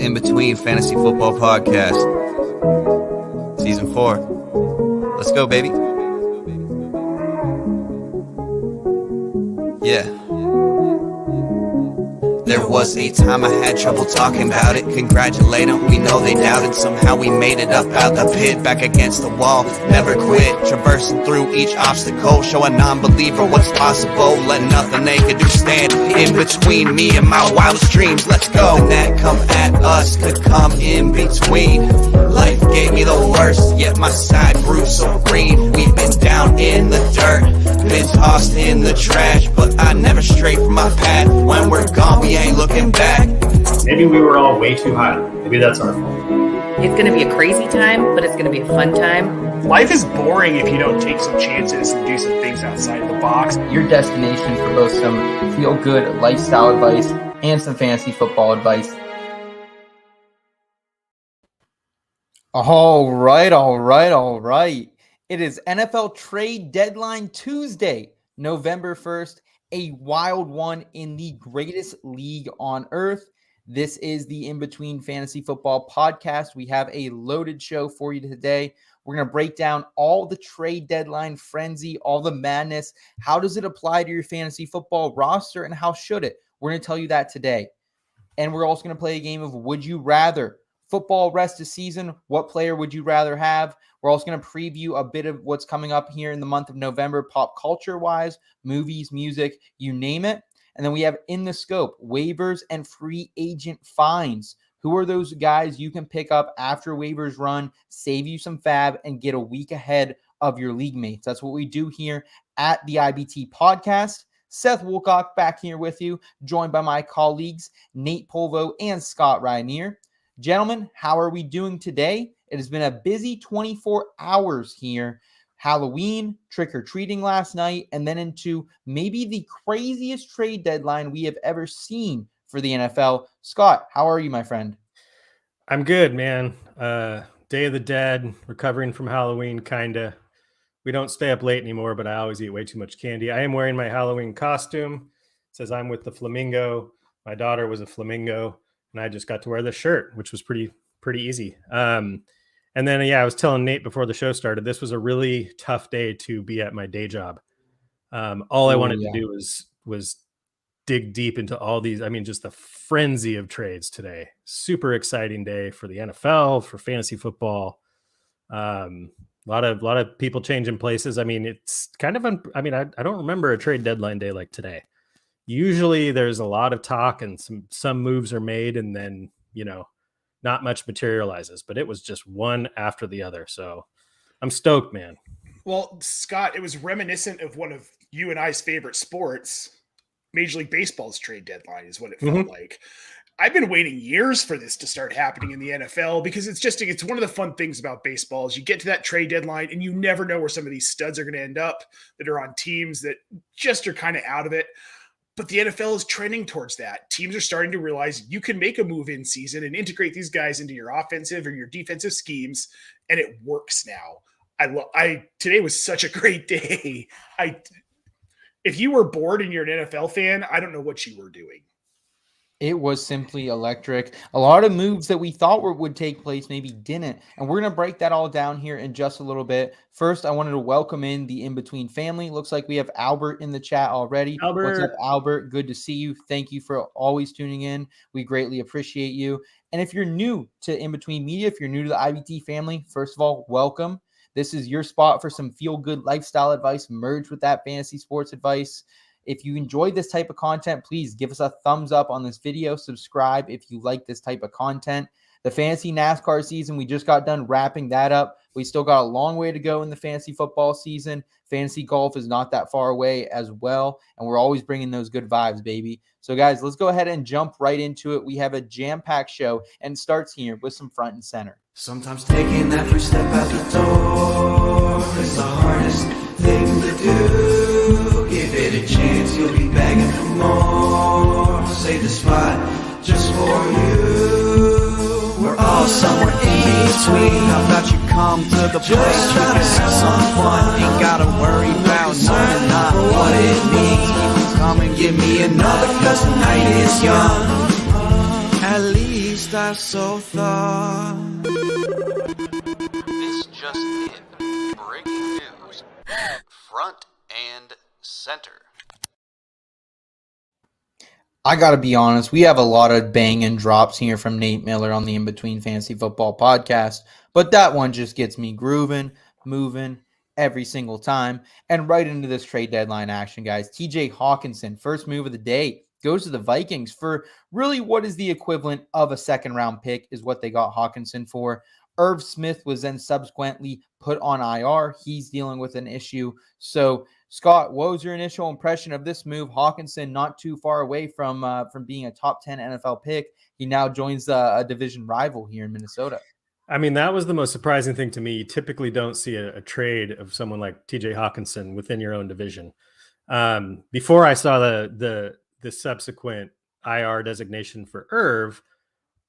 In Between Fantasy Football Podcast, Season 4. Let's go, baby. Yeah. There was a time I had trouble talking about it. Congratulate them, we know they doubted. Somehow we made it up out the pit, back against the wall, never quit. Traversing through each obstacle, show a non-believer what's possible. Let nothing they could do stand in between me and my wildest dreams. Let's go. And that come at us could come in between. Life gave me the worst, yet my side grew so green. We've been down in the dirt, been tossed in the trash, but I never strayed from my path. When we're gone, we ain't looking back. Maybe we were all way too high. Maybe that's our fault. It's going to be a crazy time, but it's going to be a fun time. Life is boring if you don't take some chances and do some things outside of the box. Your destination for both some feel-good lifestyle advice and some fantasy football advice. All right. It is NFL Trade Deadline Tuesday, November 1st, a wild one in the greatest league on earth. This is the In Between Fantasy Football Podcast. We have a loaded show for you today. We're going to break down all the trade deadline frenzy, all the madness. How does it apply to your fantasy football roster, and how should it? We're going to tell you that today. And we're also going to play a game of Would You Rather. Football rest of season, what player would you rather have? We're also going to preview a bit of what's coming up here in the month of November, pop culture-wise, movies, music, you name it. And then we have in the scope, waivers and free agent fines. Who are those guys you can pick up after waivers run, save you some fab, and get a week ahead of your league mates? That's what we do here at the IBT Podcast. Seth Woolcock back here with you, joined by my colleagues, Nate Polvo and Scott Rynier. Gentlemen, how are we doing today? It has been a busy 24 hours here. Halloween, trick-or-treating last night, and then into maybe the craziest trade deadline we have ever seen for the NFL. Scott, how are you, my friend? I'm good, man. Day of the Dead, recovering from Halloween, kind of. We don't stay up late anymore, but I always eat way too much candy. I am wearing my Halloween costume. It says I'm with the flamingo. My daughter was a flamingo. And I just got to wear the shirt, which was pretty easy. And then, I was telling Nate before the show started, this was a really tough day to be at my day job. All I wanted to do was dig deep into all these. I mean, just the frenzy of trades today. Super exciting day for the NFL, for fantasy football. A lot of people changing places. I mean, it's kind of. I don't remember a trade deadline day like today. Usually there's a lot of talk and some moves are made and then, not much materializes, but it was just one after the other. So I'm stoked, man. Well, Scott, it was reminiscent of one of you and I's favorite sports. Major League Baseball's trade deadline is what it felt like. I've been waiting years for this to start happening in the NFL because it's one of the fun things about baseball is you get to that trade deadline and you never know where some of these studs are going to end up that are on teams that just are kind of out of it. But the NFL is trending towards that. Teams are starting to realize you can make a move in season and integrate these guys into your offensive or your defensive schemes, and it works now. Today was such a great day. If you were bored and you're an NFL fan, I don't know what you were doing. It was simply electric. A lot of moves that we thought would take place maybe didn't. And we're going to break that all down here in just a little bit. First, I wanted to welcome in the In-Between family. Looks like we have Albert in the chat already. Albert. What's up, Albert? Good to see you. Thank you for always tuning in. We greatly appreciate you. And if you're new to In-Between Media, if you're new to the IBT family, first of all, welcome. This is your spot for some feel-good lifestyle advice merged with that fantasy sports advice. If you enjoy this type of content, please give us a thumbs up on this video. Subscribe if you like this type of content. The fantasy NASCAR season, we just got done wrapping that up. We still got a long way to go in the fantasy football season. Fantasy golf is not that far away as well. And we're always bringing those good vibes, baby. So, guys, let's go ahead and jump right into it. We have a jam-packed show and it starts here with some front and center. Sometimes taking that first step out the door is the hardest thing to do. Give it a chance, you'll be begging for more. Save the spot just for you. We're all somewhere in between. How about you come to the place you can have some fun? Ain't gotta worry about knowing not what it means. Come and give me another, cause the night is young. At least I so thought. This just in. Breaking news. Front and center. I got to be honest, we have a lot of bang and drops here from Nate Miller on the In Between Fantasy Football podcast, but that one just gets me grooving, moving every single time. And right into this trade deadline action, guys. TJ Hockenson, first move of the day, goes to the Vikings for really what is the equivalent of a second-round pick is what they got Hockenson for. Irv Smith was then subsequently put on IR. He's dealing with an issue. So, Scott, what was your initial impression of this move? Hockenson not too far away from being a top 10 NFL pick. He now joins a division rival here in Minnesota. I mean, that was the most surprising thing to me. You typically don't see a trade of someone like TJ Hockenson within your own division. Before I saw the subsequent IR designation for Irv,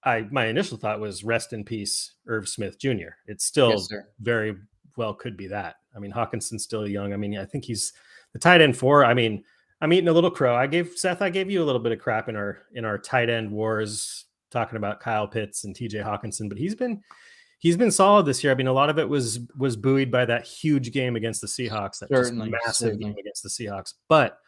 my initial thought was rest in peace, Irv Smith Jr. It's still very well could be that. I mean, Hawkinson's still young. I mean, I think he's the tight end 4. I mean, I'm eating a little crow. I gave you a little bit of crap in our tight end wars, talking about Kyle Pitts and TJ Hockenson, but he's been solid this year. I mean, a lot of it was buoyed by that huge game against the Seahawks, that just massive game against the Seahawks. But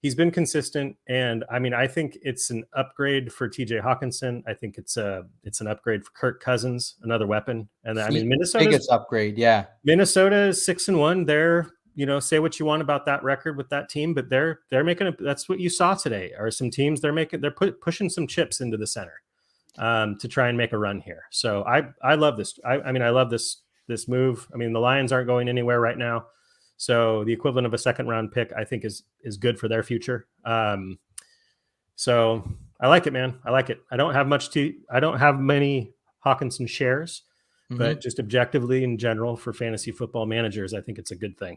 he's been consistent, and I mean, I think it's an upgrade for TJ Hockenson. I think it's an upgrade for Kirk Cousins, another weapon. And I mean, biggest upgrade, yeah. Minnesota is 6-1. They're, say what you want about that record with that team, but they're making that's what you saw today. Are some teams they're pushing some chips into the center to try and make a run here. So I love this. I mean, I love this move. I mean, the Lions aren't going anywhere right now. So the equivalent of a second round pick, I think is good for their future. So I like it, man. I like it. I don't have many Hockenson shares, but just objectively in general for fantasy football managers, I think it's a good thing.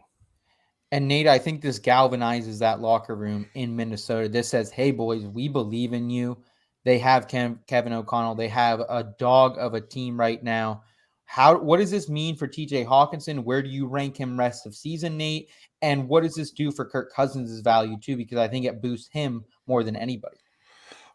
And Nate, I think this galvanizes that locker room in Minnesota. This says, hey boys, we believe in you. They have Kevin O'Connell. They have a dog of a team right now. What does this mean for TJ Hockenson? Where do you rank him rest of season, Nate? And what does this do for Kirk Cousins' value too? Because I think it boosts him more than anybody.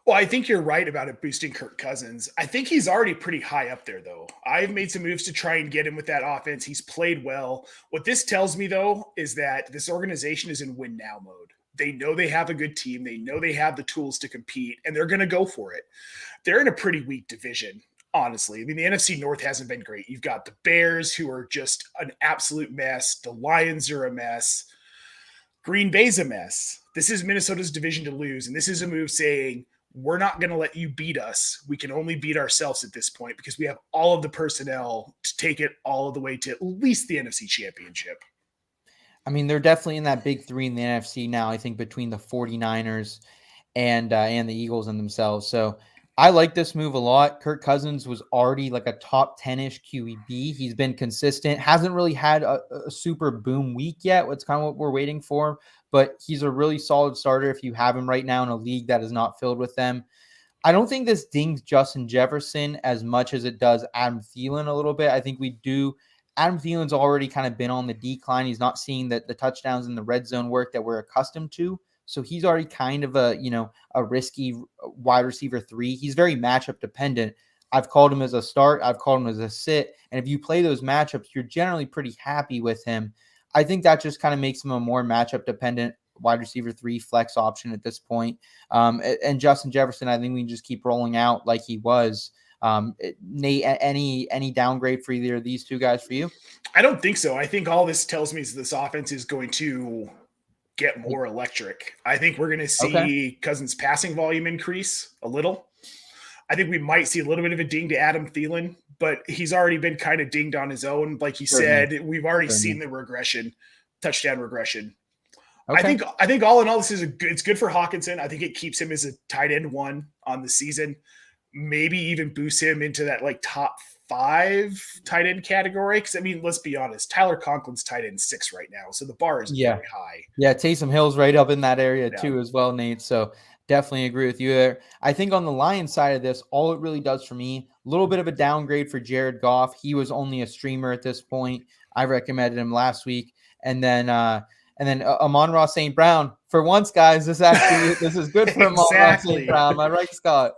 Well, I think you're right about it boosting Kirk Cousins. I think he's already pretty high up there, though. I've made some moves to try and get him with that offense. He's played well. What this tells me, though, is that this organization is in win now mode. They know they have a good team. They know they have the tools to compete, and they're going to go for it. They're in a pretty weak division. Honestly, I mean, the NFC North hasn't been great. You've got the Bears, who are just an absolute mess. The Lions are a mess. Green Bay's a mess. This is Minnesota's division to lose, and this is a move saying, we're not going to let you beat us. We can only beat ourselves at this point because we have all of the personnel to take it all the way to at least the NFC Championship. I mean, they're definitely in that big 3 in the NFC now, I think, between the 49ers and the Eagles and themselves. So I like this move a lot. Kirk Cousins was already like a top 10-ish QEB. He's been consistent. Hasn't really had a super boom week yet. That's kind of what we're waiting for. But he's a really solid starter if you have him right now in a league that is not filled with them. I don't think this dings Justin Jefferson as much as it does Adam Thielen a little bit. I think we do. Adam Thielen's already kind of been on the decline. He's not seeing the touchdowns in the red zone work that we're accustomed to. So he's already kind of a risky wide receiver 3. He's very matchup dependent. I've called him as a start. I've called him as a sit. And if you play those matchups, you're generally pretty happy with him. I think that just kind of makes him a more matchup dependent wide receiver 3 flex option at this point. And Justin Jefferson, I think we can just keep rolling out like he was. Nate, any downgrade for either of these two guys for you? I don't think so. I think all this tells me is this offense is going to get more electric. I think we're going to see Cousins' passing volume increase a little. I think we might see a little bit of a ding to Adam Thielen, but he's already been kind of dinged on his own. Like you said, we've already seen the touchdown regression. Okay. I think all in all, it's good for Hockenson. I think it keeps him as a tight end 1 on the season. Maybe even boost him into that like top 5 tight end category. Because I mean, let's be honest, Tyler Conklin's tight end 6 right now, so the bar is very high. Yeah, Taysom Hill's right up in that area too as well, Nate. So definitely agree with you there. I think on the Lions side of this, all it really does for me, a little bit of a downgrade for Jared Goff. He was only a streamer at this point. I recommended him last week, and then Amon-Ra St. Brown. For once, guys, this is good for Amon-Ra St. Brown. Am I right, Scott?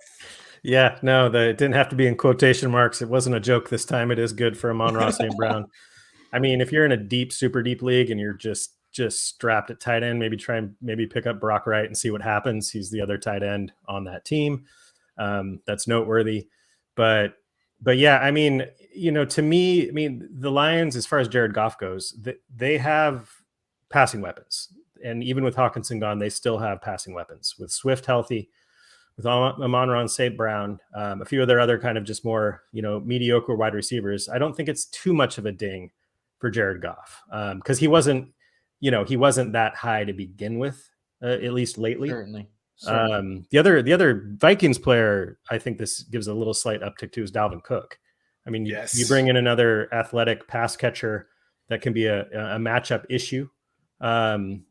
Yeah, no, it didn't have to be in quotation marks. It wasn't a joke this time. It is good for Amon-Ra St. Brown. I mean, if you're in a deep, super deep league and you're just strapped at tight end, maybe pick up Brock Wright and see what happens. He's the other tight end on that team. That's noteworthy. But yeah, I mean, to me, I mean, the Lions, as far as Jared Goff goes, they have passing weapons. And even with Hockenson gone, they still have passing weapons. With Swift healthy, with Amon-Ra St. Brown, a few of their other kind of just more, mediocre wide receivers, I don't think it's too much of a ding for Jared Goff, because he wasn't that high to begin with, at least lately. Certainly. The other Vikings player, I think this gives a little slight uptick to, is Dalvin Cook. I mean, you bring in another athletic pass catcher that can be a matchup issue.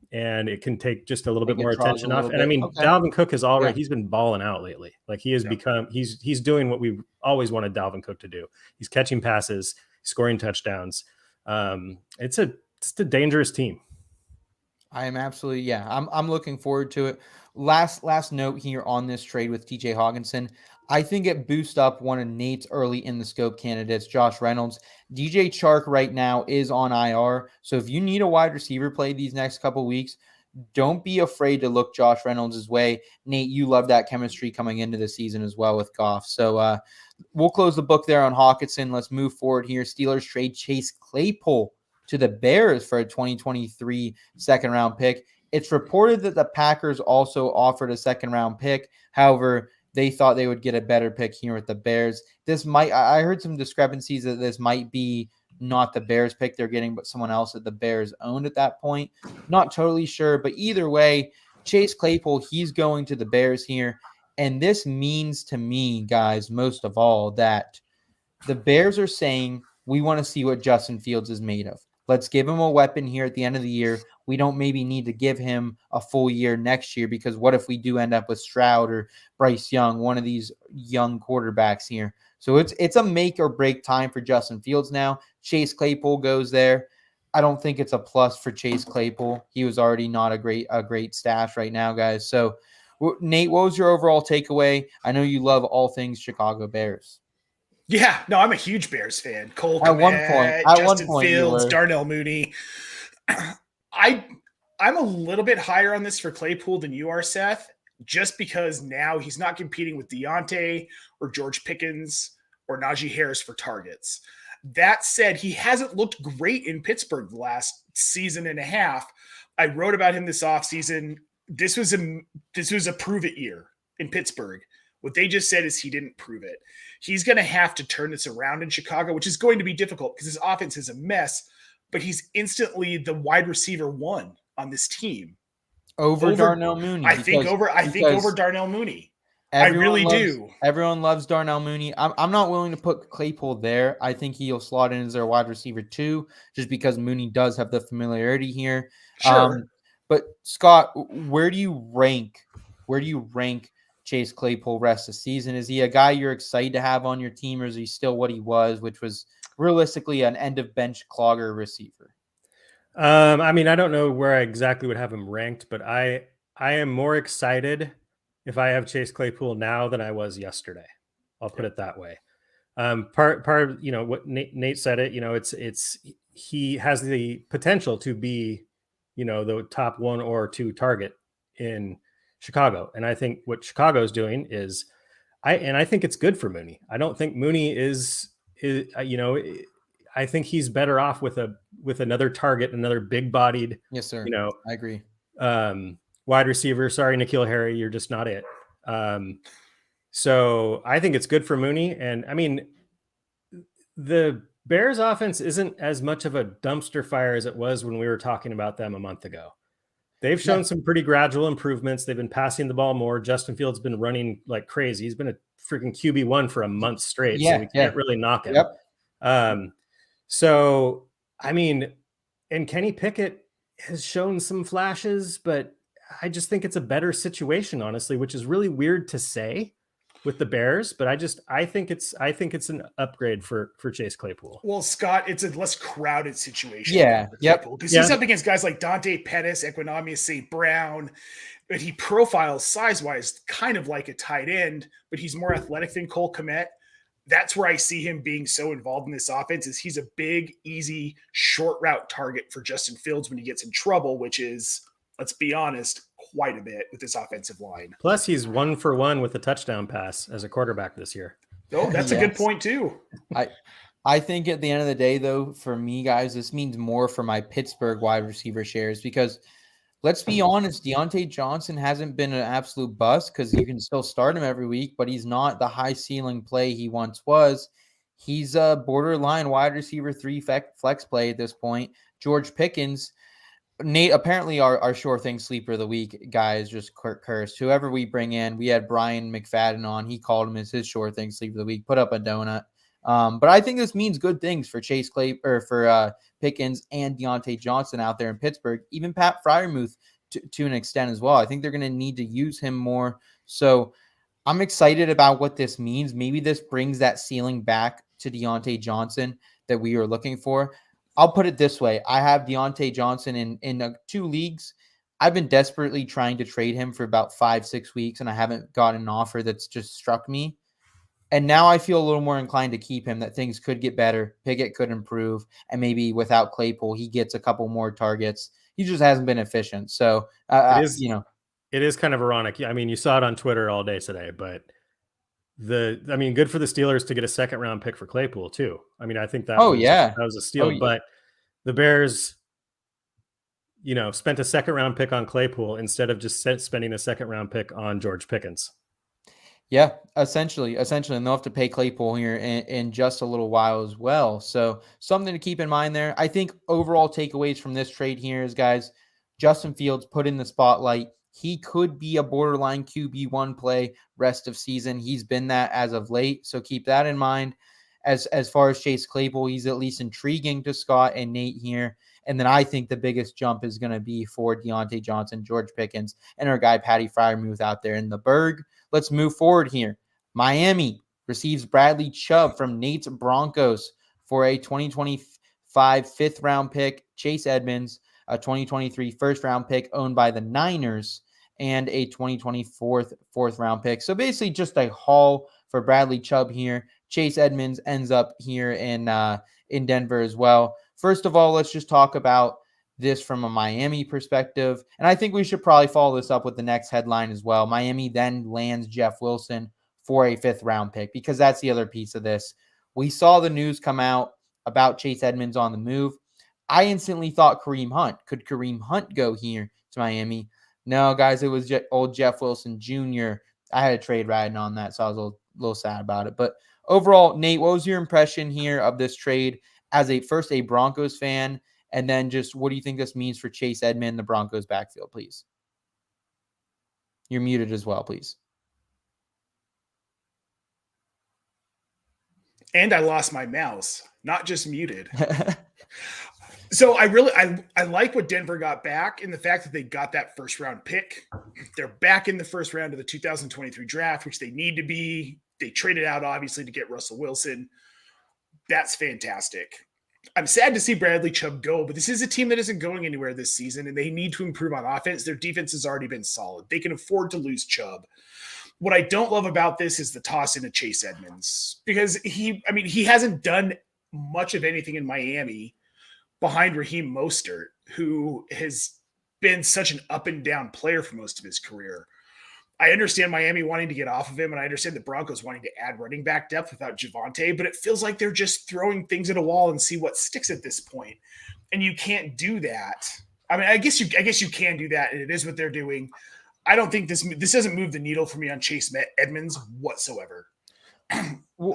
And it can take just a little bit more attention off. And I mean, Dalvin Cook has he's been balling out lately. Like he has become, he's doing what we always wanted Dalvin Cook to do. He's catching passes, scoring touchdowns. It's a dangerous team. I am absolutely, I'm looking forward to it. Last note here on this trade with TJ Hockenson. I think it boosts up one of Nate's early in the scope candidates, Josh Reynolds. DJ Chark right now is on IR. So if you need a wide receiver play these next couple weeks, don't be afraid to look Josh Reynolds' way. Nate, you love that chemistry coming into the season as well with Goff. So we'll close the book there on Hockenson. Let's move forward here. Steelers trade Chase Claypool to the Bears for a 2023 second-round pick. It's reported that the Packers also offered a second-round pick. However, they thought they would get a better pick here with the Bears. I heard some discrepancies that this might be not the Bears pick they're getting, but someone else that the Bears owned at that point. Not totally sure, but either way, Chase Claypool, he's going to the Bears here. And this means to me, guys, most of all, that the Bears are saying, we want to see what Justin Fields is made of. Let's give him a weapon here at the end of the year. We don't maybe need to give him a full year next year, because what if we do end up with Stroud or Bryce Young, one of these young quarterbacks here? So it's a make or break time for Justin Fields now. Chase Claypool goes there. I don't think it's a plus for Chase Claypool. He was already not a great stash right now, guys. So Nate, what was your overall takeaway? I know you love all things Chicago Bears. Yeah, no, I'm a huge Bears fan. Cole At one Kmet, point, Justin Fields, Darnell Mooney. I'm a little bit higher on this for Claypool than you are, Seth, just because now he's not competing with Deontay or George Pickens or Najee Harris for targets. That said, he hasn't looked great in Pittsburgh the last season and a half. I wrote about him this offseason. This was a prove it year in Pittsburgh. What they just said is he didn't prove it. He's going to have to turn this around in Chicago, which is going to be difficult because his offense is a mess, but he's instantly the wide receiver one on this team. Over Darnell Mooney. I think over Darnell Mooney. I really do. Everyone loves Darnell Mooney. I'm not willing to put Claypool there. I think he'll slot in as their wide receiver too, just because Mooney does have the familiarity here. Sure. But Scott, where do you rank Chase Claypool rest of the season? Is he a guy you're excited to have on your team, or is he still what he was, which was realistically an end of bench clogger receiver? I mean, I don't know where I exactly would have him ranked, but I am more excited if I have Chase Claypool now than I was yesterday. I'll put it that way. Part of, what Nate said it, it's he has the potential to be, the top 1 or 2 target in Chicago. And I think what Chicago is doing is I think it's good for Mooney. I don't think Mooney is I think he's better off with another target, another big bodied. Yes, sir. I agree. Wide receiver. Sorry, N'Keal Harry, you're just not it. So I think it's good for Mooney. And I mean, the Bears offense isn't as much of a dumpster fire as it was when we were talking about them a month ago. They've shown some pretty gradual improvements. They've been passing the ball more. Justin Fields been running like crazy. He's been a freaking QB1 for a month straight. So we can't really knock him. Yep. So, I mean, and Kenny Pickett has shown some flashes, but I just think it's a better situation, honestly, which is really weird to say with the Bears, but I think it's an upgrade for Chase Claypool. Well, Scott, it's a less crowded situation. Yeah. Yep. Because he's up against guys like Dante Pettis, Equinemius St. Brown. but he profiles size-wise kind of like a tight end, but he's more athletic than Cole Kmet. That's where I see him being so involved in this offense is he's a big, easy, short route target for Justin Fields when he gets in trouble, which is, let's be honest, quite a bit with this offensive line. Plus, he's 1-for-1 with a touchdown pass as a quarterback this year. Oh, that's a good point too. I think at the end of the day, though, for me, guys, this means more for my Pittsburgh wide receiver shares because let's be honest, Deontay Johnson hasn't been an absolute bust because you can still start him every week, but he's not the high ceiling play he once was. He's a borderline wide receiver 3 flex play at this point. George Pickens, Nate, apparently our sure thing sleeper of the week guy is just cursed. Whoever we bring in, we had Brian McFadden on. He called him as his sure thing sleeper of the week. Put up a donut. But I think this means good things for for Pickens and Deontay Johnson out there in Pittsburgh, even Pat Freiermuth to an extent as well. I think they're going to need to use him more. So I'm excited about what this means. Maybe this brings that ceiling back to Deontay Johnson that we are looking for. I'll put it this way. I have Deontay Johnson in 2 leagues. I've been desperately trying to trade him for about 5-6 weeks, and I haven't gotten an offer that's just struck me. And now I feel a little more inclined to keep him, that things could get better. Pickett could improve. And maybe without Claypool, he gets a couple more targets. He just hasn't been efficient. So, it is kind of ironic. I mean, you saw it on Twitter all day today, but good for the Steelers to get a 2nd round pick for Claypool too. I mean, I think that was a steal, but the Bears, spent a 2nd round pick on Claypool instead of just spending a 2nd round pick on George Pickens. Yeah, essentially, and they'll have to pay Claypool here in just a little while as well. So something to keep in mind there. I think overall takeaways from this trade here is, guys, Justin Fields put in the spotlight. He could be a borderline QB1 play rest of season. He's been that as of late, so keep that in mind. As far as Chase Claypool, he's at least intriguing to Scott and Nate here. And then I think the biggest jump is going to be for Deontay Johnson, George Pickens, and our guy Patty Freiermuth out there in the Berg. Let's move forward here. Miami receives Bradley Chubb from Nate's Broncos for a 2025 5th round pick, Chase Edmonds, a 2023 1st round pick owned by the Niners, and a 2024 4th round pick. So basically just a haul for Bradley Chubb here. Chase Edmonds ends up here in Denver as well. First of all, let's just talk about this from a Miami perspective. And I think we should probably follow this up with the next headline as well. Miami then lands Jeff Wilson for a 5th round pick, because that's the other piece of this. We saw the news come out about Chase Edmonds on the move. I instantly thought Kareem Hunt. Could Kareem Hunt go here to Miami? No, guys, it was old Jeff Wilson Jr. I had a trade riding on that, so I was a little sad about it. But overall, Nate, what was your impression here of this trade as a Broncos fan? And then just what do you think this means for Chase Edmonds, the Broncos backfield, please? You're muted as well, please. And I lost my mouse, not just muted. So I like what Denver got back in the fact that they got that 1st round pick. They're back in the 1st round of the 2023 draft, which they need to be. They traded out, obviously, to get Russell Wilson. That's fantastic. I'm sad to see Bradley Chubb go, but this is a team that isn't going anywhere this season, and they need to improve on offense. Their defense has already been solid. They can afford to lose Chubb. What I don't love about this is the toss into Chase Edmonds, because he hasn't done much of anything in Miami behind Raheem Mostert, who has been such an up and down player for most of his career. I understand Miami wanting to get off of him, and I understand the Broncos wanting to add running back depth without Javonte, but it feels like they're just throwing things at a wall and see what sticks at this point. And you can't do that. I mean, I guess you can do that, and it is what they're doing. I don't think this doesn't move the needle for me on Chase Edmonds whatsoever. Well,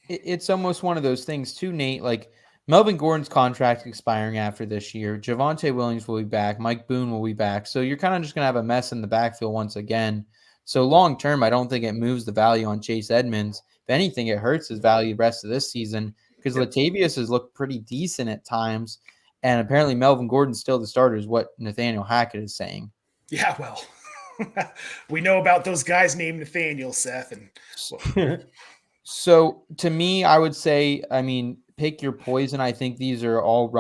it's almost one of those things too, Nate. Like, Melvin Gordon's contract expiring after this year. Javonte Williams will be back. Mike Boone will be back. So you're kind of just going to have a mess in the backfield once again. So long term, I don't think it moves the value on Chase Edmonds. If anything, it hurts his value the rest of this season, because Latavius has looked pretty decent at times. And apparently Melvin Gordon's still the starter, is what Nathaniel Hackett is saying. Yeah, well, we know about those guys named Nathaniel, Seth. And So to me, I would say, pick your poison. I think these are all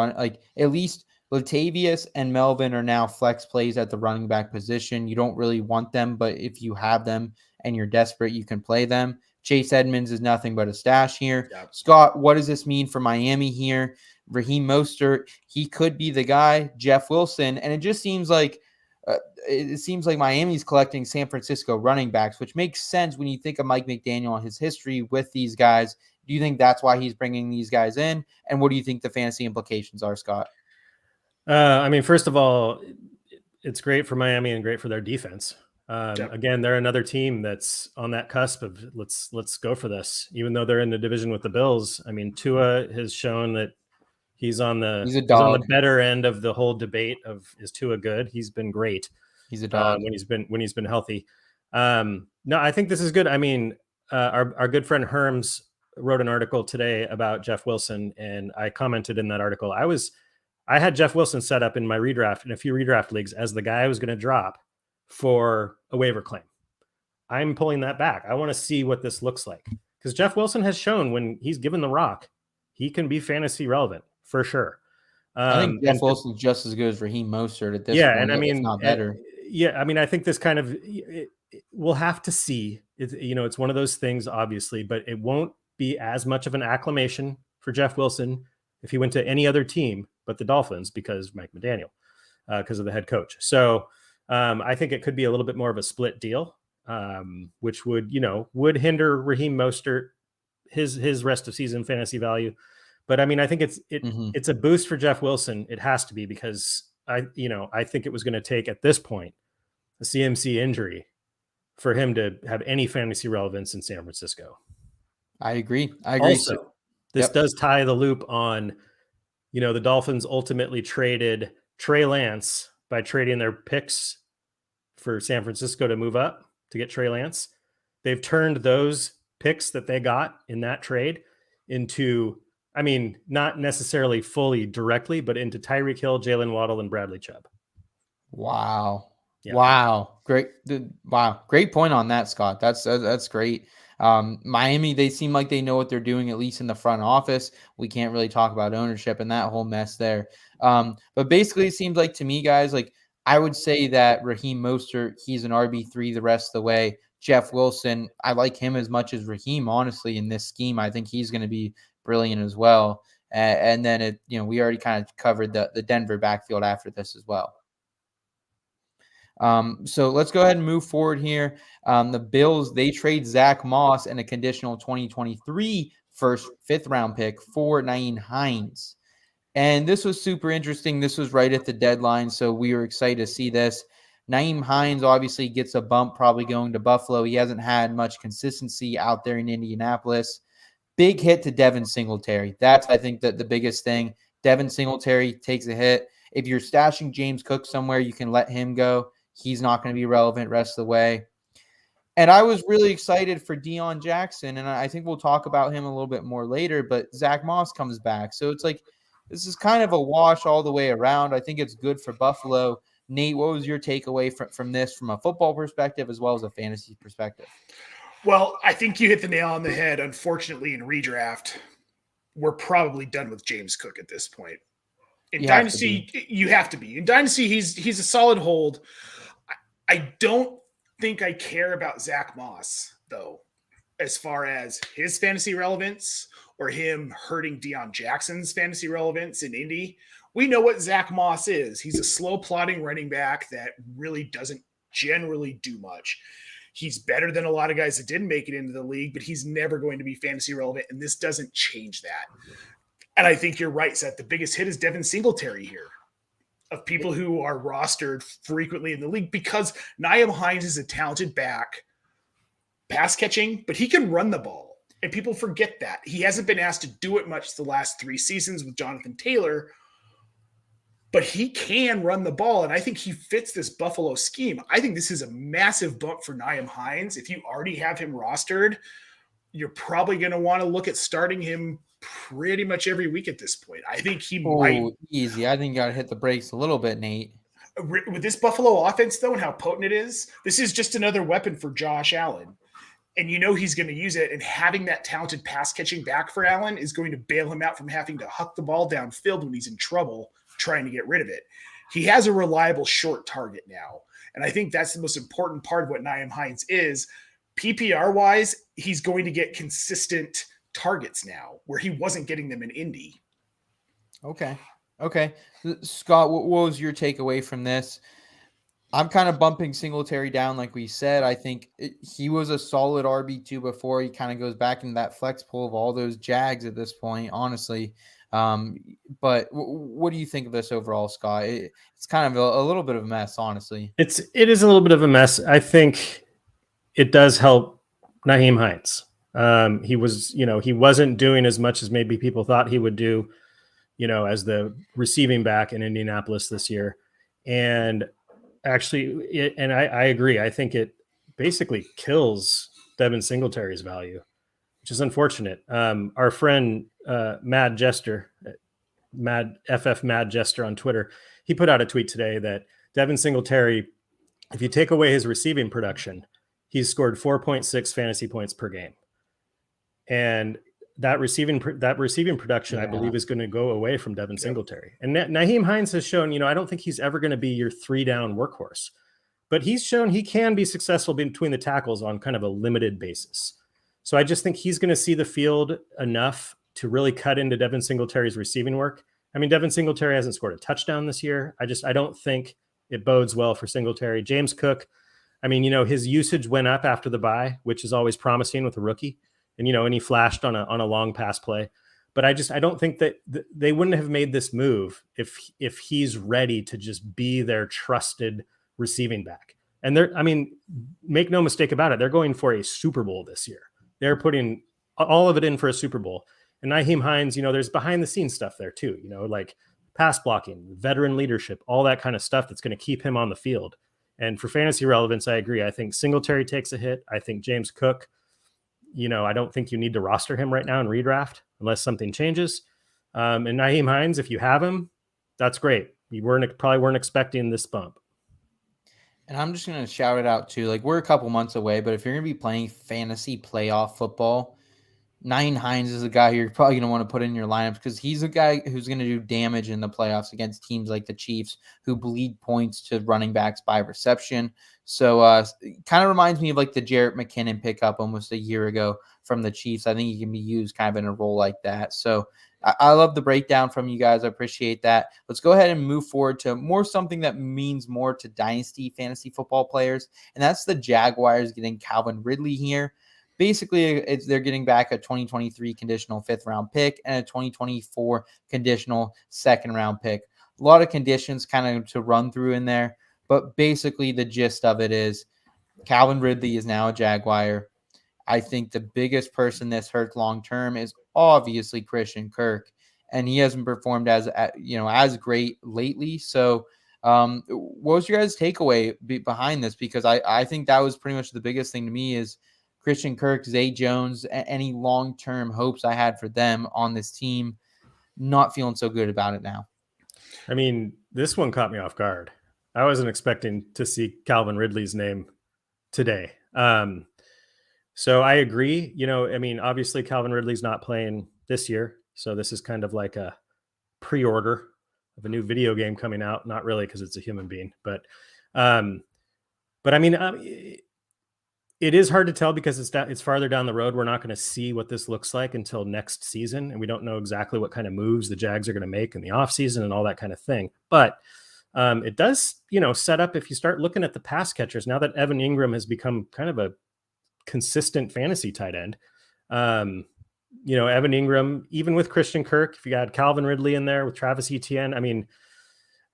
at least Latavius and Melvin are now flex plays at the running back position. You don't really want them, but if you have them and you're desperate, you can play them. Chase Edmonds is nothing but a stash here. Yep. Scott, what does this mean for Miami here? Raheem Mostert, he could be the guy. Jeff Wilson, and it just seems like Miami's collecting San Francisco running backs, which makes sense when you think of Mike McDaniel and his history with these guys. Do you think that's why he's bringing these guys in? And what do you think the fantasy implications are, Scott? I mean, first of all, it's great for Miami and great for their defense. Again, they're another team that's on that cusp of let's go for this, even though they're in the division with the Bills. I mean, Tua has shown that he's on the better end of the whole debate of is Tua good? He's been great. He's a dog when he's been healthy. No, I think this is good. I mean, our good friend Herms wrote an article today about Jeff Wilson, and I commented in that article. I had Jeff Wilson set up in my redraft in a few redraft leagues as the guy I was going to drop for a waiver claim. I'm pulling that back. I want to see what this looks like because Jeff Wilson has shown when he's given the rock, he can be fantasy relevant for sure. I think Jeff Wilson's just as good as Raheem Mostert at this point. Yeah, and I mean, if not better. I mean, I think this kind of we'll have to see. It's one of those things, obviously, but it won't be as much of an acclamation for Jeff Wilson if he went to any other team but the Dolphins because Mike McDaniel, because of the head coach. So I think it could be a little bit more of a split deal, which would hinder Raheem Mostert, his rest of season fantasy value. But I mean, I think it's a boost for Jeff Wilson. It has to be because I think it was going to take at this point a CMC injury for him to have any fantasy relevance in San Francisco. I agree. Also, this does tie the loop on, the Dolphins ultimately traded Trey Lance by trading their picks for San Francisco to move up to get Trey Lance. They've turned those picks that they got in that trade into, I mean, not necessarily fully directly, but into Tyreek Hill, Jalen Waddle, and Bradley Chubb. Wow. Yeah. Wow. Great. Wow. Great point on that, Scott. That's great. Miami, they seem like they know what they're doing, at least in the front office. We can't really talk about ownership and that whole mess there. But basically it seems like to me, guys, like I would say that Raheem Mostert, he's an RB3 the rest of the way. Jeff Wilson, I like him as much as Raheem, honestly, in this scheme. I think he's going to be brilliant as well. And then we already kind of covered the Denver backfield after this as well. So let's go ahead and move forward here. The Bills, they trade Zach Moss and a conditional 2023 fifth round pick for Nyheim Hines. And this was super interesting. This was right at the deadline, so we were excited to see this. Nyheim Hines obviously gets a bump probably going to Buffalo. He hasn't had much consistency out there in Indianapolis. Big hit to Devin Singletary. That's, I think, the biggest thing. Devin Singletary takes a hit. If you're stashing James Cook somewhere, you can let him go. He's not going to be relevant rest of the way. And I was really excited for Deion Jackson, and I think we'll talk about him a little bit more later, but Zach Moss comes back. So it's like this is kind of a wash all the way around. I think it's good for Buffalo. Nate, what was your takeaway from this from a football perspective as well as a fantasy perspective? Well, I think you hit the nail on the head. Unfortunately, in redraft, we're probably done with James Cook at this point. In Dynasty, you have to be. In Dynasty, he's a solid hold. I don't think I care about Zach Moss, though, as far as his fantasy relevance or him hurting Deion Jackson's fantasy relevance in Indy. We know what Zach Moss is. He's a slow plodding running back that really doesn't generally do much. He's better than a lot of guys that didn't make it into the league, but he's never going to be fantasy relevant, and this doesn't change that. And I think you're right, Seth. The biggest hit is Devin Singletary here, of people who are rostered frequently in the league, because Nyheim Hines is a talented back, pass catching, but he can run the ball. And people forget that. He hasn't been asked to do it much the last 3 seasons with Jonathan Taylor, but he can run the ball, and I think he fits this Buffalo scheme. I think this is a massive bump for Nyheim Hines. If you already have him rostered, you're probably going to want to look at starting him pretty much every week at this point. I think he might. Easy. I think you got to hit the brakes a little bit, Nate. With this Buffalo offense, though, and how potent it is, this is just another weapon for Josh Allen. And he's going to use it. And having that talented pass catching back for Allen is going to bail him out from having to huck the ball downfield when he's in trouble trying to get rid of it. He has a reliable short target now. And I think that's the most important part of what Nyheim Hines is. PPR-wise, he's going to get consistent targets now, where he wasn't getting them in Indy. Okay. Scott, what was your takeaway from this? I'm kind of bumping Singletary down, like we said. I think he was a solid RB2 before he kind of goes back in that flex pool of all those Jags at this point, honestly. But what do you think of this overall, Scott? It's kind of a little bit of a mess, honestly. It is a little bit of a mess. I think it does help Nyheim Hines. He wasn't doing as much as maybe people thought he would do, as the receiving back in Indianapolis this year. And actually, I agree. I think it basically kills Devin Singletary's value, which is unfortunate. Our friend Mad Jester on Twitter, he put out a tweet today that Devin Singletary, if you take away his receiving production, he's scored 4.6 fantasy points per game, and that receiving production, I believe, is going to go away from Devin Singletary. And Nyheim Hines has shown, I don't think he's ever going to be your 3-down workhorse, but he's shown he can be successful between the tackles on kind of a limited basis. So I just think he's going to see the field enough to really cut into Devin Singletary's receiving work. I mean, Devin Singletary hasn't scored a touchdown this year. I don't think it bodes well for Singletary. James Cook, I mean, his usage went up after the bye, which is always promising with a rookie. And he flashed on a long pass play. But I don't think that they wouldn't have made this move if he's ready to just be their trusted receiving back. And make no mistake about it, they're going for a Super Bowl this year. They're putting all of it in for a Super Bowl. And Nyheim Hines, there's behind the scenes stuff there too, like pass blocking, veteran leadership, all that kind of stuff that's going to keep him on the field. And for fantasy relevance, I agree. I think Singletary takes a hit. I think James Cook, I don't think you need to roster him right now and redraft unless something changes. And Nyheim Hines, if you have him, that's great. You probably weren't expecting this bump. And I'm just going to shout it out too. Like, we're a couple months away, but if you're going to be playing fantasy playoff football, Nyheim Hines is a guy you're probably going to want to put in your lineups because he's a guy who's going to do damage in the playoffs against teams like the Chiefs who bleed points to running backs by reception. So it kind of reminds me of like the Jarrett McKinnon pickup almost a year ago from the Chiefs. I think he can be used kind of in a role like that. So I love the breakdown from you guys. I appreciate that. Let's go ahead and move forward to something that means more to dynasty fantasy football players, and that's the Jaguars getting Calvin Ridley here. Basically, they're getting back a 2023 conditional 5th-round pick and a 2024 conditional 2nd-round pick. A lot of conditions kind of to run through in there, but basically the gist of it is Calvin Ridley is now a Jaguar. I think the biggest person this hurts long-term is obviously Christian Kirk, and he hasn't performed as great lately. So what was your guys' takeaway behind this? Because I think that was pretty much the biggest thing to me is Christian Kirk, Zay Jones, any long-term hopes I had for them on this team, not feeling so good about it now. I mean, this one caught me off guard. I wasn't expecting to see Calvin Ridley's name today. So I agree. Obviously Calvin Ridley's not playing this year. So this is kind of like a pre-order of a new video game coming out. Not really, because it's a human being, but it is hard to tell because it's farther down the road. We're not going to see what this looks like until next season. And we don't know exactly what kind of moves the Jags are going to make in the offseason and all that kind of thing. But it does, set up, if you start looking at the pass catchers, now that Evan Ingram has become kind of a consistent fantasy tight end. Evan Ingram, even with Christian Kirk, if you got Calvin Ridley in there with Travis Etienne, I mean,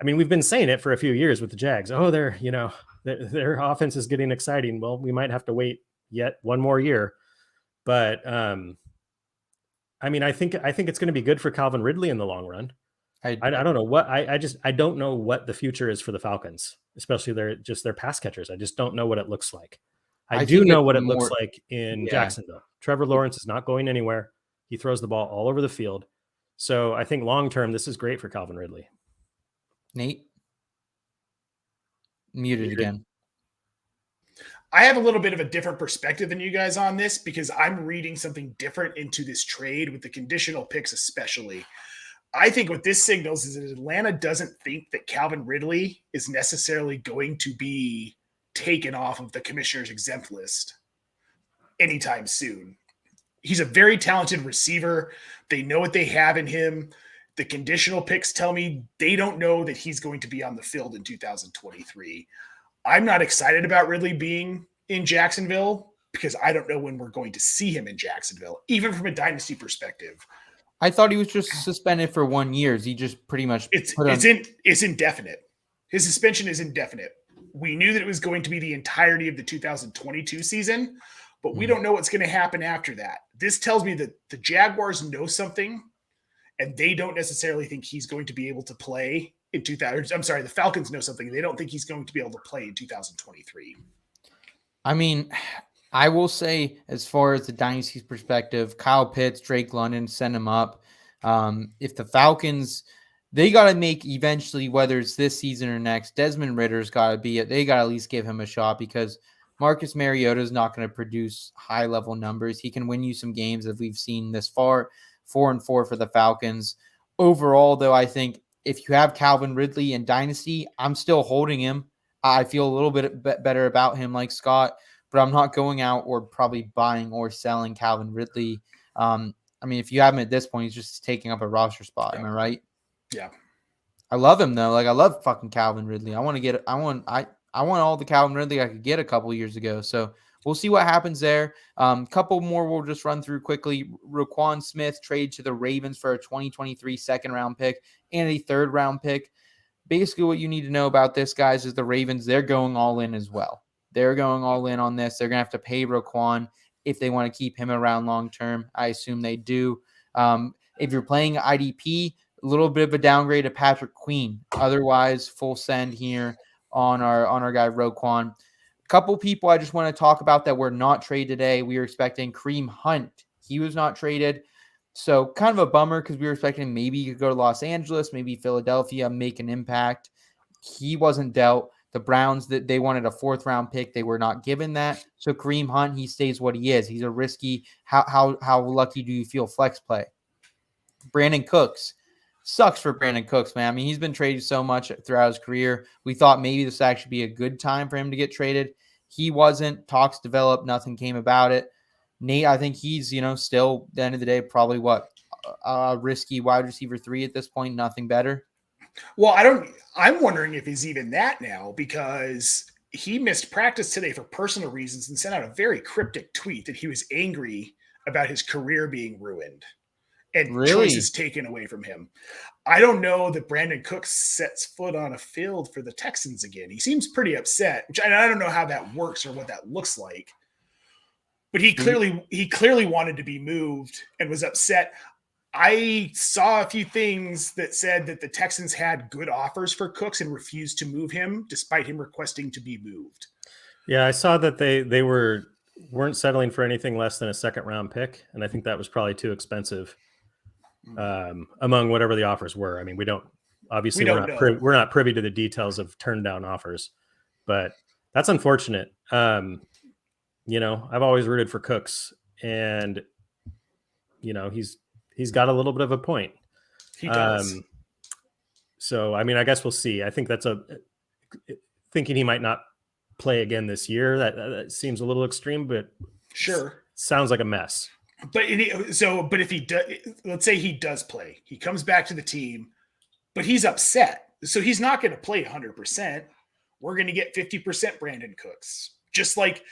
we've been saying it for a few years with the Jags. Oh, their offense is getting exciting. Well, we might have to wait yet one more year, but I think it's going to be good for Calvin Ridley in the long run. I don't know what I don't know what the future is for the Falcons, especially their pass catchers. I just don't know what it looks like. I do know what it looks like in Jacksonville. Trevor Lawrence is not going anywhere. He throws the ball all over the field. So I think long term, this is great for Calvin Ridley. Nate? Muted again. I have a little bit of a different perspective than you guys on this because I'm reading something different into this trade with the conditional picks especially. I think what this signals is that Atlanta doesn't think that Calvin Ridley is necessarily going to be taken off of the commissioner's exempt list anytime soon. He's a very talented receiver. They know what they have in him. The conditional picks tell me they don't know that he's going to be on the field in 2023. I'm not excited about Ridley being in Jacksonville because I don't know when we're going to see him in Jacksonville, even from a dynasty perspective. I thought he was just suspended for 1 year. He just pretty much it's indefinite. His suspension is indefinite. We knew that it was going to be the entirety of the 2022 season, but we don't know what's going to happen after that. This tells me that the Jaguars know something, and they don't necessarily think he's going to be able to play in 2000. I'm sorry, the Falcons know something. They don't think he's going to be able to play in 2023. I mean, I will say, as far as the dynasty's perspective, Kyle Pitts, Drake London, send him up. If the Falcons, they got to make eventually, whether it's this season or next, Desmond Ritter's got to be it. They got to at least give him a shot because Marcus Mariota is not going to produce high-level numbers. He can win you some games that we've seen this far, 4-4 for the Falcons. Overall, though, I think if you have Calvin Ridley in Dynasty, I'm still holding him. I feel a little bit better about him like Scott, but I'm not going out or probably buying or selling Calvin Ridley. I mean, if you have him at this point, he's just taking up a roster spot. Yeah. Am I right? Yeah. I love him, though. Like, I love fucking Calvin Ridley. I want all the Calvin Ridley I could get a couple years ago. So we'll see what happens there. Couple more we'll just run through quickly. Roquan Smith trade to the Ravens for a 2023 second-round pick and a third-round pick. Basically, what you need to know about this, guys, is the Ravens, they're going all in as well. They're going all in on this. They're going to have to pay Roquan if they want to keep him around long-term. I assume they do. If you're playing IDP, a little bit of a downgrade to Patrick Queen. Otherwise, full send here on our guy Roquan. A couple people I just want to talk about that were not traded today. We were expecting Kareem Hunt. He was not traded. So kind of a bummer because we were expecting maybe he could go to Los Angeles, maybe Philadelphia, make an impact. He wasn't dealt. The Browns, that they wanted a 4th-round pick. They were not given that. So Kareem Hunt, he stays what he is. He's a risky. How lucky do you feel flex play? Brandon Cooks. Sucks for Brandon Cooks, man. I mean, he's been traded so much throughout his career. We thought maybe this would actually be a good time for him to get traded. He wasn't. Talks developed. Nothing came about it. Nate, I think he's, still, at the end of the day, probably a risky wide receiver 3 at this point. Nothing better. Well, I'm wondering if he's even that now because he missed practice today for personal reasons and sent out a very cryptic tweet that he was angry about his career being ruined and choices taken away from him. I don't know that Brandon Cooks sets foot on a field for the Texans again. He seems pretty upset, which I don't know how that works or what that looks like. But he clearly wanted to be moved and was upset. I saw a few things that said that the Texans had good offers for Cooks and refused to move him despite him requesting to be moved. Yeah, I saw that they weren't settling for anything less than a 2nd-round pick, and I think that was probably too expensive among whatever the offers were. I mean, we're not privy to the details of turned down offers, but that's unfortunate. I've always rooted for Cooks, and he's got a little bit of a point. He does. So, I mean, I guess we'll see. I think thinking he might not play again this year. That seems a little extreme, but sure, sounds like a mess. But if he does, let's say he does play, he comes back to the team, but he's upset. So he's not going to play 100%. We're going to get 50% Brandon Cooks. Just like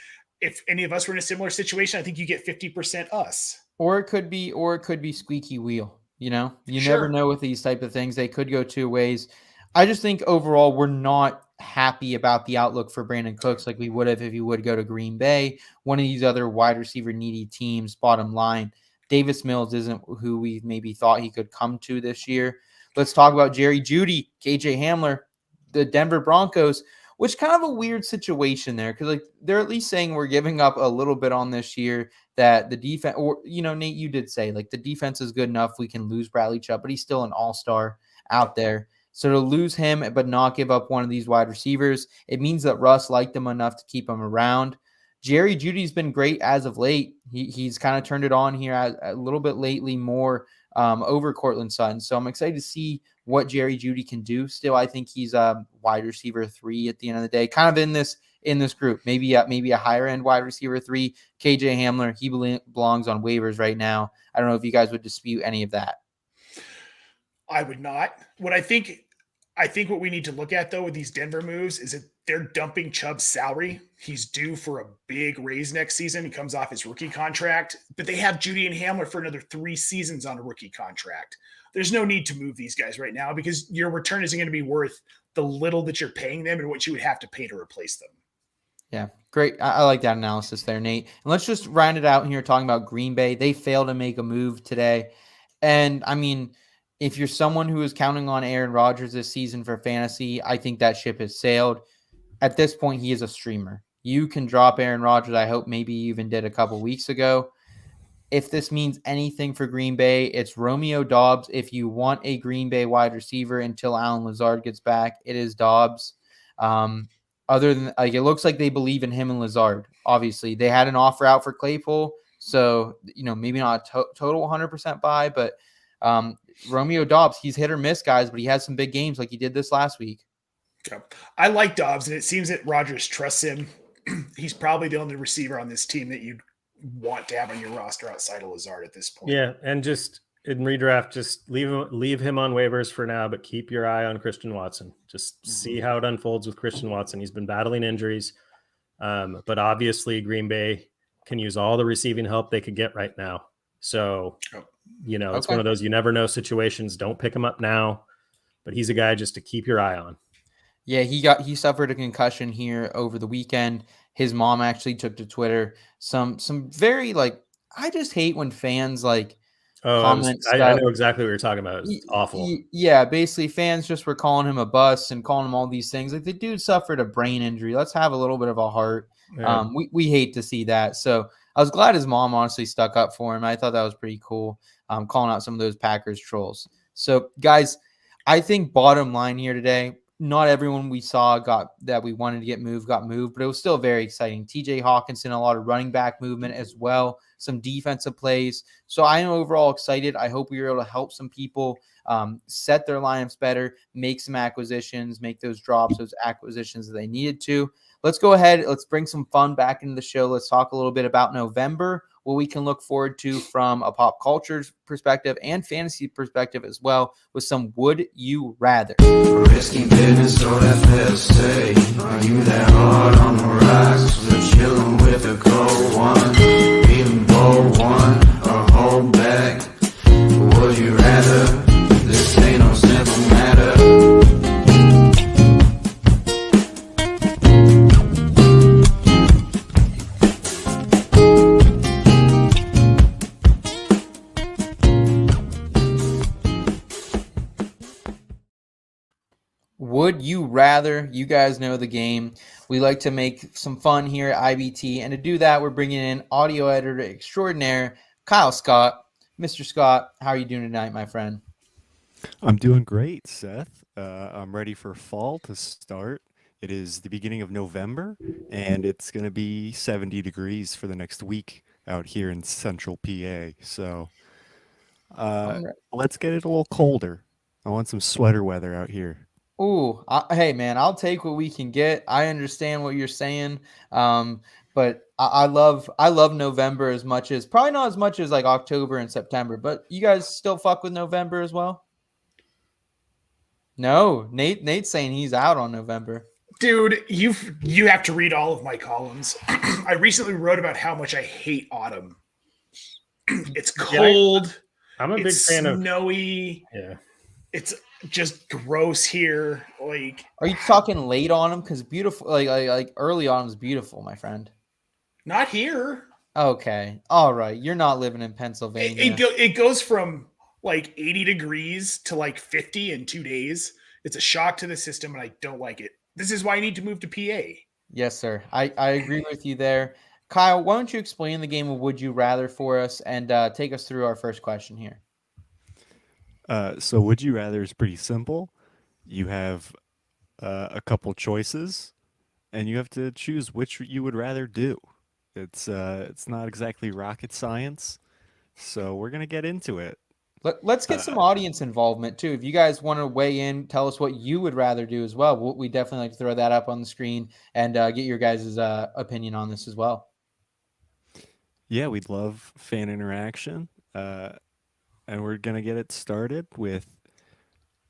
if any of us were in a similar situation, I think you get 50% us. Or it could be squeaky wheel. You Sure. never know with these type of things. They could go 2 ways. I just think overall we're not happy about the outlook for Brandon Cooks like we would have if he would go to Green Bay, one of these other wide receiver needy teams. Bottom line, Davis Mills isn't who we maybe thought he could come to this year. Let's talk about Jerry Jeudy, KJ Hamler, the Denver Broncos, which kind of a weird situation there because they're at least saying we're giving up a little bit on this year, that the defense, or Nate, you did say the defense is good enough we can lose Bradley Chubb, but he's still an all-star out there. So to lose him but not give up one of these wide receivers, it means that Russ liked him enough to keep him around. Jerry Jeudy's been great as of late. He's kind of turned it on here a little bit lately, more over Cortland Sutton. So I'm excited to see what Jerry Jeudy can do. Still, I think he's a wide receiver 3 at the end of the day, kind of in this group, maybe a higher end wide receiver 3. KJ Hamler, he belongs on waivers right now. I don't know if you guys would dispute any of that. I would not. I think what we need to look at, though, with these Denver moves is that they're dumping Chubb's salary. He's due for a big raise next season. He comes off his rookie contract, but they have Jeudy and Hamler for another 3 seasons on a rookie contract. There's no need to move these guys right now because your return isn't going to be worth the little that you're paying them and what you would have to pay to replace them. Yeah, great. I like that analysis there, Nate. And let's just round it out here talking about Green Bay. They failed to make a move today. And I mean, if you're someone who is counting on Aaron Rodgers this season for fantasy, I think that ship has sailed. At this point, he is a streamer. You can drop Aaron Rodgers. I hope maybe you even did a couple weeks ago. If this means anything for Green Bay, it's Romeo Doubs. If you want a Green Bay wide receiver until Allen Lazard gets back, it is Doubs. Other than it looks like they believe in him and Lazard. Obviously, they had an offer out for Claypool, so maybe not a total 100% buy, but Romeo Doubs, he's hit or miss, guys, but he has some big games like he did this last week. Okay. I like Doubs, and it seems that Rodgers trusts him. He's probably the only receiver on this team that you'd want to have on your roster outside of Lazard at this point. Yeah, and just in redraft, just leave him on waivers for now, but keep your eye on Christian Watson. Just see how it unfolds with Christian Watson. He's been battling injuries, but obviously Green Bay can use all the receiving help they could get right now. So, it's one of those you never know situations. Don't pick him up now, but he's a guy just to keep your eye on. Yeah, he suffered a concussion here over the weekend. His mom actually took to Twitter some very I just hate when fans comments. I know exactly what you're talking about. It's awful. Yeah, basically fans just were calling him a bust and calling him all these things. Like, the dude suffered a brain injury. Let's have a little bit of a heart. Yeah. We hate to see that. So I was glad his mom honestly stuck up for him. I thought that was pretty cool. Calling out some of those Packers trolls. So guys, I think bottom line here today, not everyone we saw that we wanted to get moved got moved, but it was still very exciting. TJ Hockenson, a lot of running back movement as well, some defensive plays. So I am overall excited. I hope we were able to help some people set their lineups better, make some acquisitions, make those drops, those acquisitions that they needed to. Let's go ahead. Let's bring some fun back into the show. Let's talk a little bit about November, what we can look forward to from a pop culture perspective and fantasy perspective as well, with some Would You Rather. Risky business, so that fair say. Are you that hard on the rocks? We're chilling with a cold one. Even bold one, or hold back. Would you rather? This ain't no simple matter. Would you rather? You guys know the game. We like to make some fun here at IBT, and to do that, we're bringing in audio editor extraordinaire Kyle Scott. Mr. Scott, how are you doing tonight, my friend? I'm doing great, Seth. I'm ready for fall to start. It is the beginning of November, and it's going to be 70 degrees for the next week out here in central PA. So let's get it a little colder. I want some sweater weather out here. Ooh, hey man, I'll take what we can get. I understand what you're saying, but I love November as much as, probably not as much as like October and September. But you guys still fuck with November as well? No, Nate's saying he's out on November. Dude, you have to read all of my columns. I recently wrote about how much I hate autumn. It's cold. I'm a big fan of snowy. Yeah. It's just gross here. Like, are you talking late autumn? Because beautiful, like early autumn is beautiful, my friend. Not here. Okay, all right. You're not living in Pennsylvania. It goes from like 80 degrees to like 50 in 2 days. It's a shock to the system, and I don't like it. This is why I need to move to PA. Yes, sir. I agree with you there. Kyle, why don't you explain the game of Would You Rather for us and take us through our first question here? So Would You Rather is pretty simple. You have a couple choices, and you have to choose which you would rather do. It's not exactly rocket science, so we're going to get into it. Let's get some audience involvement too. If you guys want to weigh in, tell us what you would rather do as well. We definitely like to throw that up on the screen and get your guys' opinion on this as well. Yeah, we'd love fan interaction. And we're going to get it started with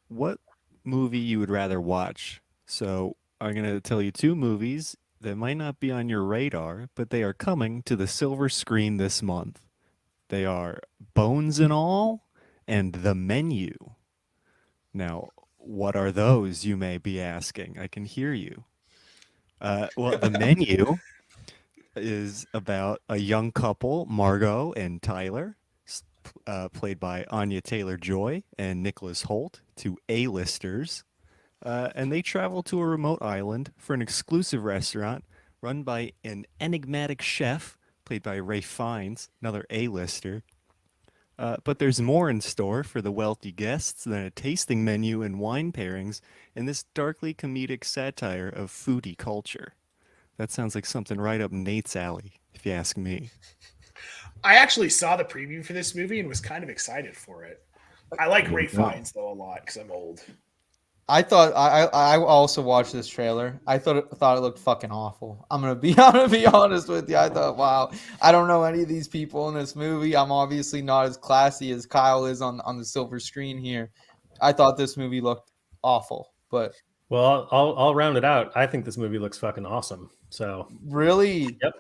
what movie you would rather watch. So I'm going to tell you 2 movies that might not be on your radar, but they are coming to the silver screen this month. They are Bones and All and The Menu. Now, what are those, you may be asking? I can hear you. Well, The Menu is about a young couple, Margot and Tyler, played by Anya Taylor-Joy and Nicholas Hoult, 2 A-listers. And they travel to a remote island for an exclusive restaurant run by an enigmatic chef, played by Ray Fiennes, another A-lister. But there's more in store for the wealthy guests than a tasting menu and wine pairings in this darkly comedic satire of foodie culture. That sounds like something right up Nate's alley, if you ask me. I actually saw the preview for this movie and was kind of excited for it. I like Ray Fiennes though a lot because I'm old. I thought I also watched this trailer. I thought it looked fucking awful. I'm gonna be honest with you. I thought, wow, I don't know any of these people in this movie. I'm obviously not as classy as Kyle is on the silver screen here. I thought this movie looked awful, but Well, I'll round it out. I think this movie looks fucking awesome. So really, yep.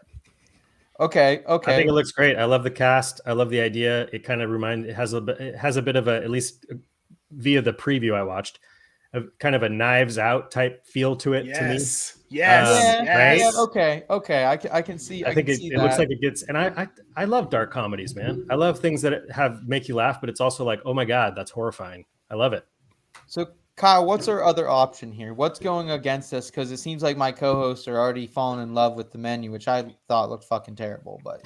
Okay. I think it looks great. I love the cast. I love the idea. It kind of it has a bit of a, at least via the preview I watched, kind of a Knives Out type feel to it. To me. Yes. Right? Yeah, okay. I can see. I think it looks like it gets, and I love dark comedies, man. I love things that make you laugh, but it's also like, oh my God, that's horrifying. I love it. So Kyle, what's our other option here? What's going against us? Because it seems like my co-hosts are already falling in love with The Menu, which I thought looked fucking terrible. But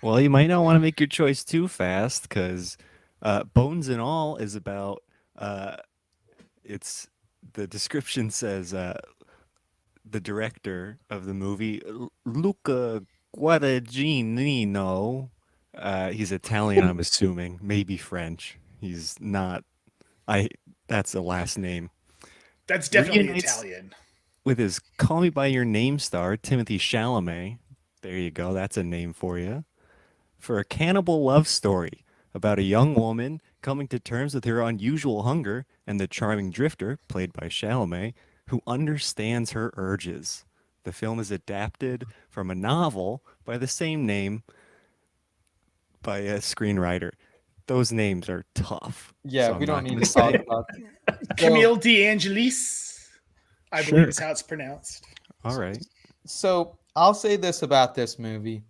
Well, you might not want to make your choice too fast, because Bones and All is about it's the description says the director of the movie, Luca Guadagnino. He's Italian, I'm assuming, maybe French. He's not. That's the last name. That's definitely Italian. With his Call Me by Your Name star, Timothy Chalamet. There you go. That's a name for you. For a cannibal love story about a young woman coming to terms with her unusual hunger and the charming drifter, played by Chalamet, who understands her urges. The film is adapted from a novel by the same name by a screenwriter. Those names are tough. Yeah, so we don't need gonna to talk about that. Camille DeAngelis, I believe is how it's pronounced. All right. So I'll say this about this movie.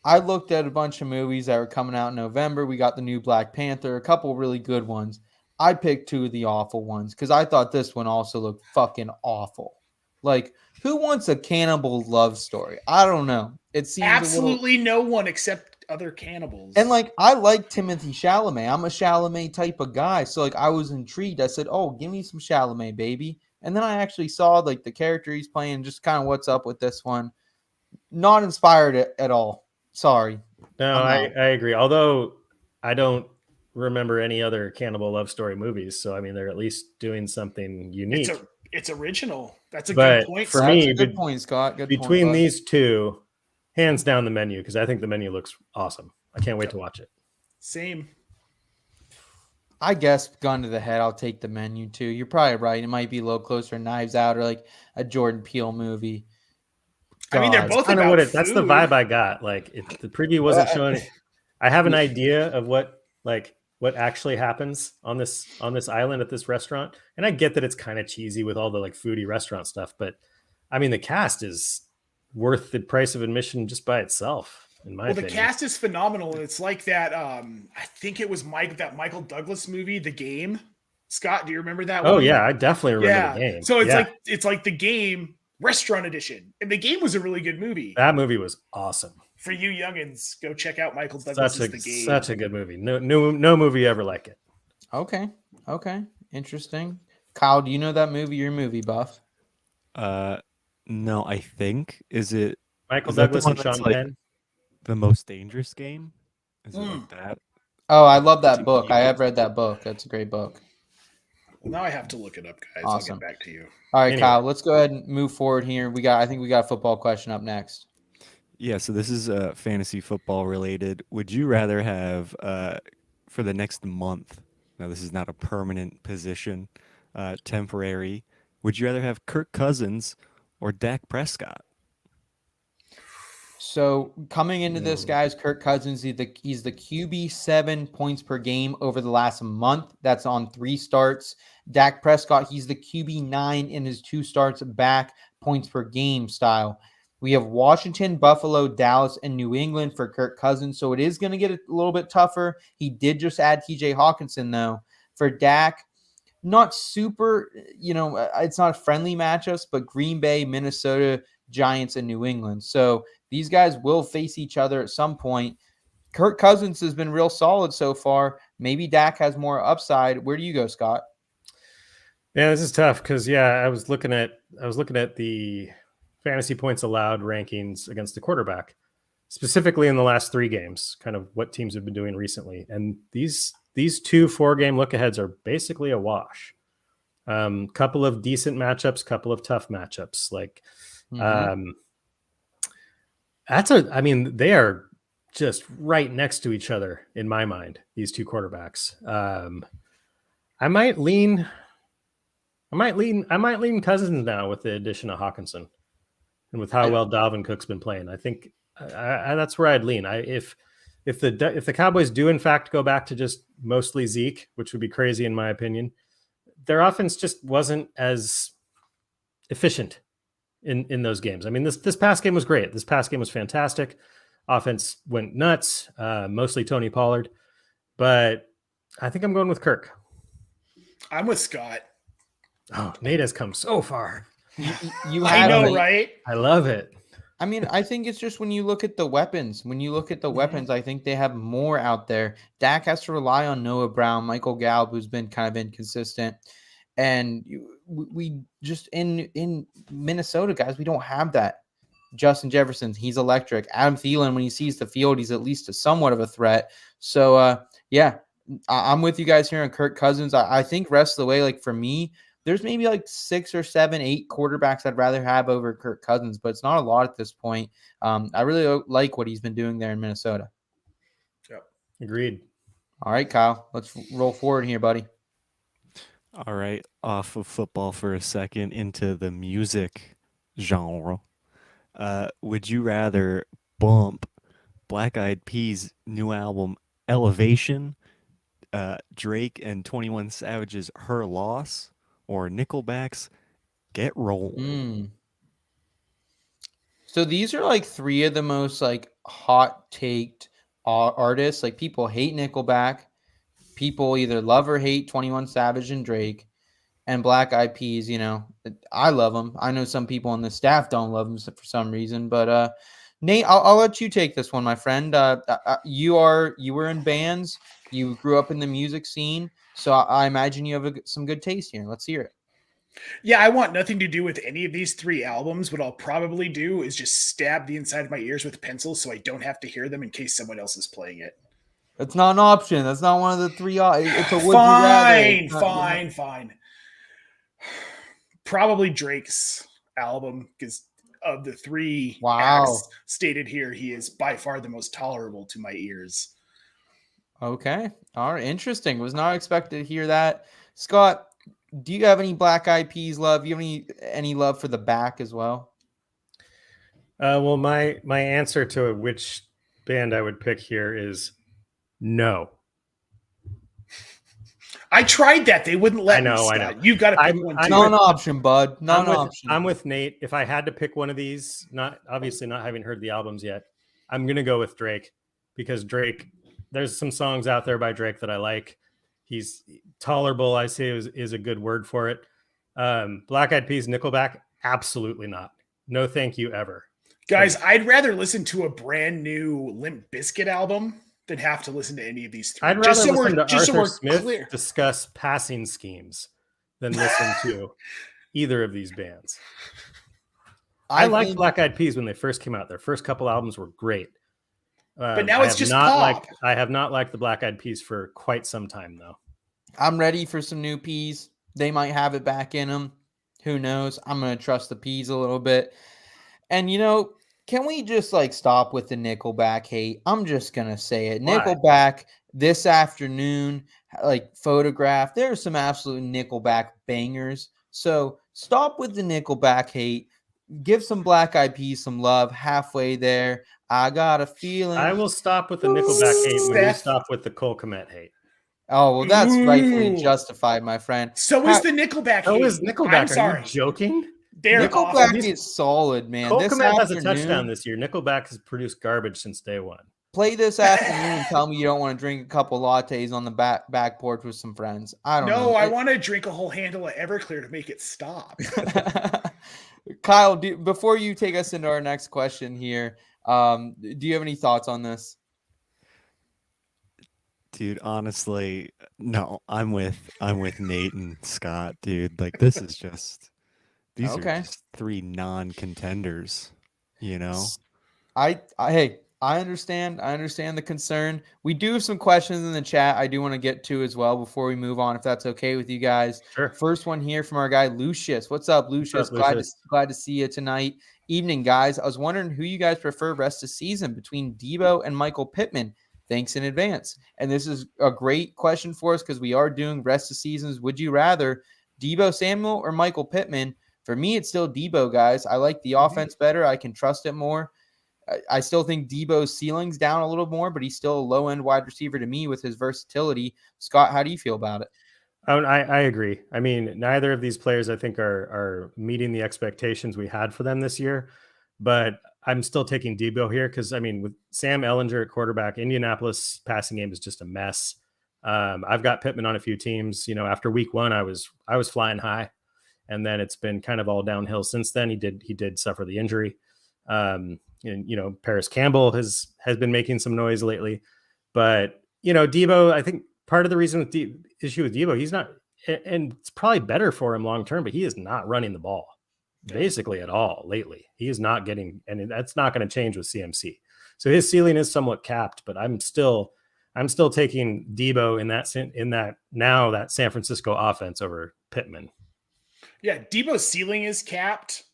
I looked at a bunch of movies that were coming out in November. We got the new Black Panther, a couple really good ones. I picked 2 of the awful ones because I thought this one also looked fucking awful. Like, who wants a cannibal love story? I don't know. It seems absolutely no one except other cannibals. And like, I like Timothy Chalamet. I'm a Chalamet type of guy. So like, I was intrigued. I said, oh, give me some Chalamet, baby. And then I actually saw like the character he's playing, just kind of what's up with this one. Not inspired at all. Sorry. No, I agree. Although I don't remember any other cannibal love story movies. So, I mean, they're at least doing something unique. It's original. That's a But good point. For me, good point, Scott. Between these 2, hands down The Menu, because I think The Menu looks awesome. I can't wait to watch it. Same. I guess, gun to the head, I'll take The Menu too. You're probably right. It might be a little closer to Knives Out or like a Jordan Peele movie. God. I mean, they're both about food. That's the vibe I got. Like, if the preview wasn't showing it, I have an idea of what actually happens on this island at this restaurant. And I get that it's kind of cheesy with all the like foodie restaurant stuff, but I mean, the cast is worth the price of admission just by itself, in my opinion. The cast is phenomenal. And it's like that, I think it was that Michael Douglas movie, The Game. Scott, do you remember that one? Oh yeah, I definitely remember The Game. So it's like The Game Restaurant Edition. And The Game was a really good movie. That movie was awesome. For you youngins, go check out Michael Douglas' The Game. Such a good movie. No movie ever like it. Okay. Interesting. Kyle, do you know that movie? You're movie buff. No, I think. Is it Michael Douglas and Sean Penn? The Most Dangerous Game? Is it like that? Oh, I love It's that a book. I game. have read that book. That's a great book. Well, now I have to look it up, guys. Awesome. I'll get back to you. All right, Anyway. Kyle, let's go ahead and move forward here. I think we got a football question up next. Yeah, so this is fantasy football related. Would you rather have for the next month? Now, this is not a permanent position, temporary. Would you rather have Kirk Cousins or Dak Prescott? So coming into this, guys, Kirk Cousins, he's the QB 7 points per game over the last month. That's on 3 starts. Dak Prescott, he's the QB 9 in his 2 starts back, points per game style. We have Washington, Buffalo, Dallas, and New England for Kirk Cousins. So it is going to get a little bit tougher. He did just add TJ Hockenson, though. For Dak, not super, it's not friendly matchups, but Green Bay, Minnesota, Giants, and New England. So these guys will face each other at some point. Kirk Cousins has been real solid so far. Maybe Dak has more upside. Where do you go, Scott? Yeah, this is tough because I was looking at the fantasy points allowed rankings against the quarterback, specifically in the last 3 games, kind of what teams have been doing recently. And these 2 4-game look-aheads are basically a wash. Couple of decent matchups, couple of tough matchups. Like, they are just right next to each other in my mind, these 2 quarterbacks. I might lean Cousins now with the addition of Hockenson. And with how well Dalvin Cook's been playing, I think that's where I'd lean. If the Cowboys do in fact go back to just mostly Zeke, which would be crazy in my opinion, their offense just wasn't as efficient in those games. I mean, this past game was great. This past game was fantastic. Offense went nuts, mostly Tony Pollard, but I think I'm going with Kirk. I'm with Scott. Oh, Nate has come so far. I know, right? I love it. I mean, I think it's just when you look at the weapons. When you look at the weapons, I think they have more out there. Dak has to rely on Noah Brown, Michael Gallup, who's been kind of inconsistent. And we just in Minnesota, guys, we don't have that. Justin Jefferson, he's electric. Adam Thielen, when he sees the field, he's at least somewhat of a threat. So, I'm with you guys here on Kirk Cousins. I think rest of the way, like for me, there's maybe like 6 or 7, 8 quarterbacks I'd rather have over Kirk Cousins, but it's not a lot at this point. I really like what he's been doing there in Minnesota. Yep. Agreed. All right, Kyle, let's roll forward here, buddy. All right, off of football for a second into the music genre. Would you rather bump Black Eyed Peas' new album Elevation, Drake and 21 Savage's Her Loss, or Nickelback's Get Rolled? So these are like 3 of the most like hot taked artists. Like people hate Nickelback. People either love or hate 21 Savage and Drake. And Black Eyed Peas, I love them. I know some people on the staff don't love them for some reason. But Nate, I'll let you take this one, my friend. You were in bands. You grew up in the music scene. So I imagine you have some good taste here. Let's hear it. Yeah, I want nothing to do with any of these 3 albums. What I'll probably do is just stab the inside of my ears with pencils so I don't have to hear them in case someone else is playing it. That's not an option. That's not one of the 3. It's a would you rather. Fine. Probably Drake's album, because of the 3 acts stated here, he is by far the most tolerable to my ears. Okay. All right. Interesting. Was not expected to hear that. Scott, do you have any Black Eyed Peas love? Do you have any love for the back as well? Well, my answer to which band I would pick here is no. I tried that. They wouldn't let me. I know. You've got to pick one. Not an option, bud. Not an option. I'm with Nate. If I had to pick one of these, not having heard the albums yet, I'm going to go with Drake, because Drake, there's some songs out there by Drake that I like. He's tolerable, I say is a good word for it. Black Eyed Peas, Nickelback, absolutely not. No, thank you ever. Guys, I'd rather listen to a brand new Limp Bizkit album than have to listen to any of these 3. I'd rather listen to Arthur Smith discuss passing schemes than listen to either of these bands. I liked Black Eyed Peas when they first came out. Their first couple albums were great. But now I it's have just not pop. I have not liked the Black Eyed Peas for quite some time, though. I'm ready for some new peas. They might have it back in them. Who knows? I'm going to trust the peas a little bit. And, can we just stop with the Nickelback hate? I'm just going to say it. Why? Nickelback this afternoon, Photograph. There are some absolute Nickelback bangers. So stop with the Nickelback hate. Give some Black Eyed Peas some love halfway there. I got a feeling. I will stop with the Nickelback hate when you Seth. stop with the Cole Komet hate. Oh, well, that's rightfully Ooh. justified, my friend. So is the Nickelback Oh, hate. is Nickelback? I'm Are sorry. you joking? They're Nickelback awful. is solid, man. Cole This Komet has a afternoon, touchdown this year. Nickelback has produced garbage since day one. play this afternoon and tell me you don't want to drink a couple lattes on the back porch with some friends. I don't know. No, I want to drink a whole handle of Everclear to make it stop. Kyle, before you take us into our next question here, do you have any thoughts on this? Dude, honestly, no. I'm with Nate and Scott, dude. Like, this is just these are just three non-contenders, Hey, I understand the concern. We do have some questions in the chat I do want to get to as well before we move on, if that's okay with you guys. Sure. First one here from our guy Lucius. What's up, Lucius? Glad to see you tonight. Evening, guys. I was wondering who you guys prefer rest of season between Debo and Michael Pittman. Thanks in advance. And this is a great question for us because we are doing rest of seasons. Would you rather Debo Samuel or Michael Pittman? For me, it's still Debo, guys. I like the offense better. I can trust it more. I still think Debo's ceiling's down a little more, but he's still a low-end wide receiver to me with his versatility. Scott, how do you feel about it? I agree. I mean, neither of these players, I think, are meeting the expectations we had for them this year. But I'm still taking Debo here because, I mean, with Sam Ehlinger at quarterback, Indianapolis passing game is just a mess. I've got Pittman on a few teams. After week one, I was flying high, and then it's been kind of all downhill since then. He did suffer the injury. And Paris Campbell has been making some noise lately, but Debo, I think part of the reason with issue with Debo, he's not, and it's probably better for him long term, but he is not running the ball basically at all lately. He is not getting, and that's not going to change with CMC. So his ceiling is somewhat capped, but I'm still taking Debo in that San Francisco offense over Pittman. Yeah, Debo's ceiling is capped,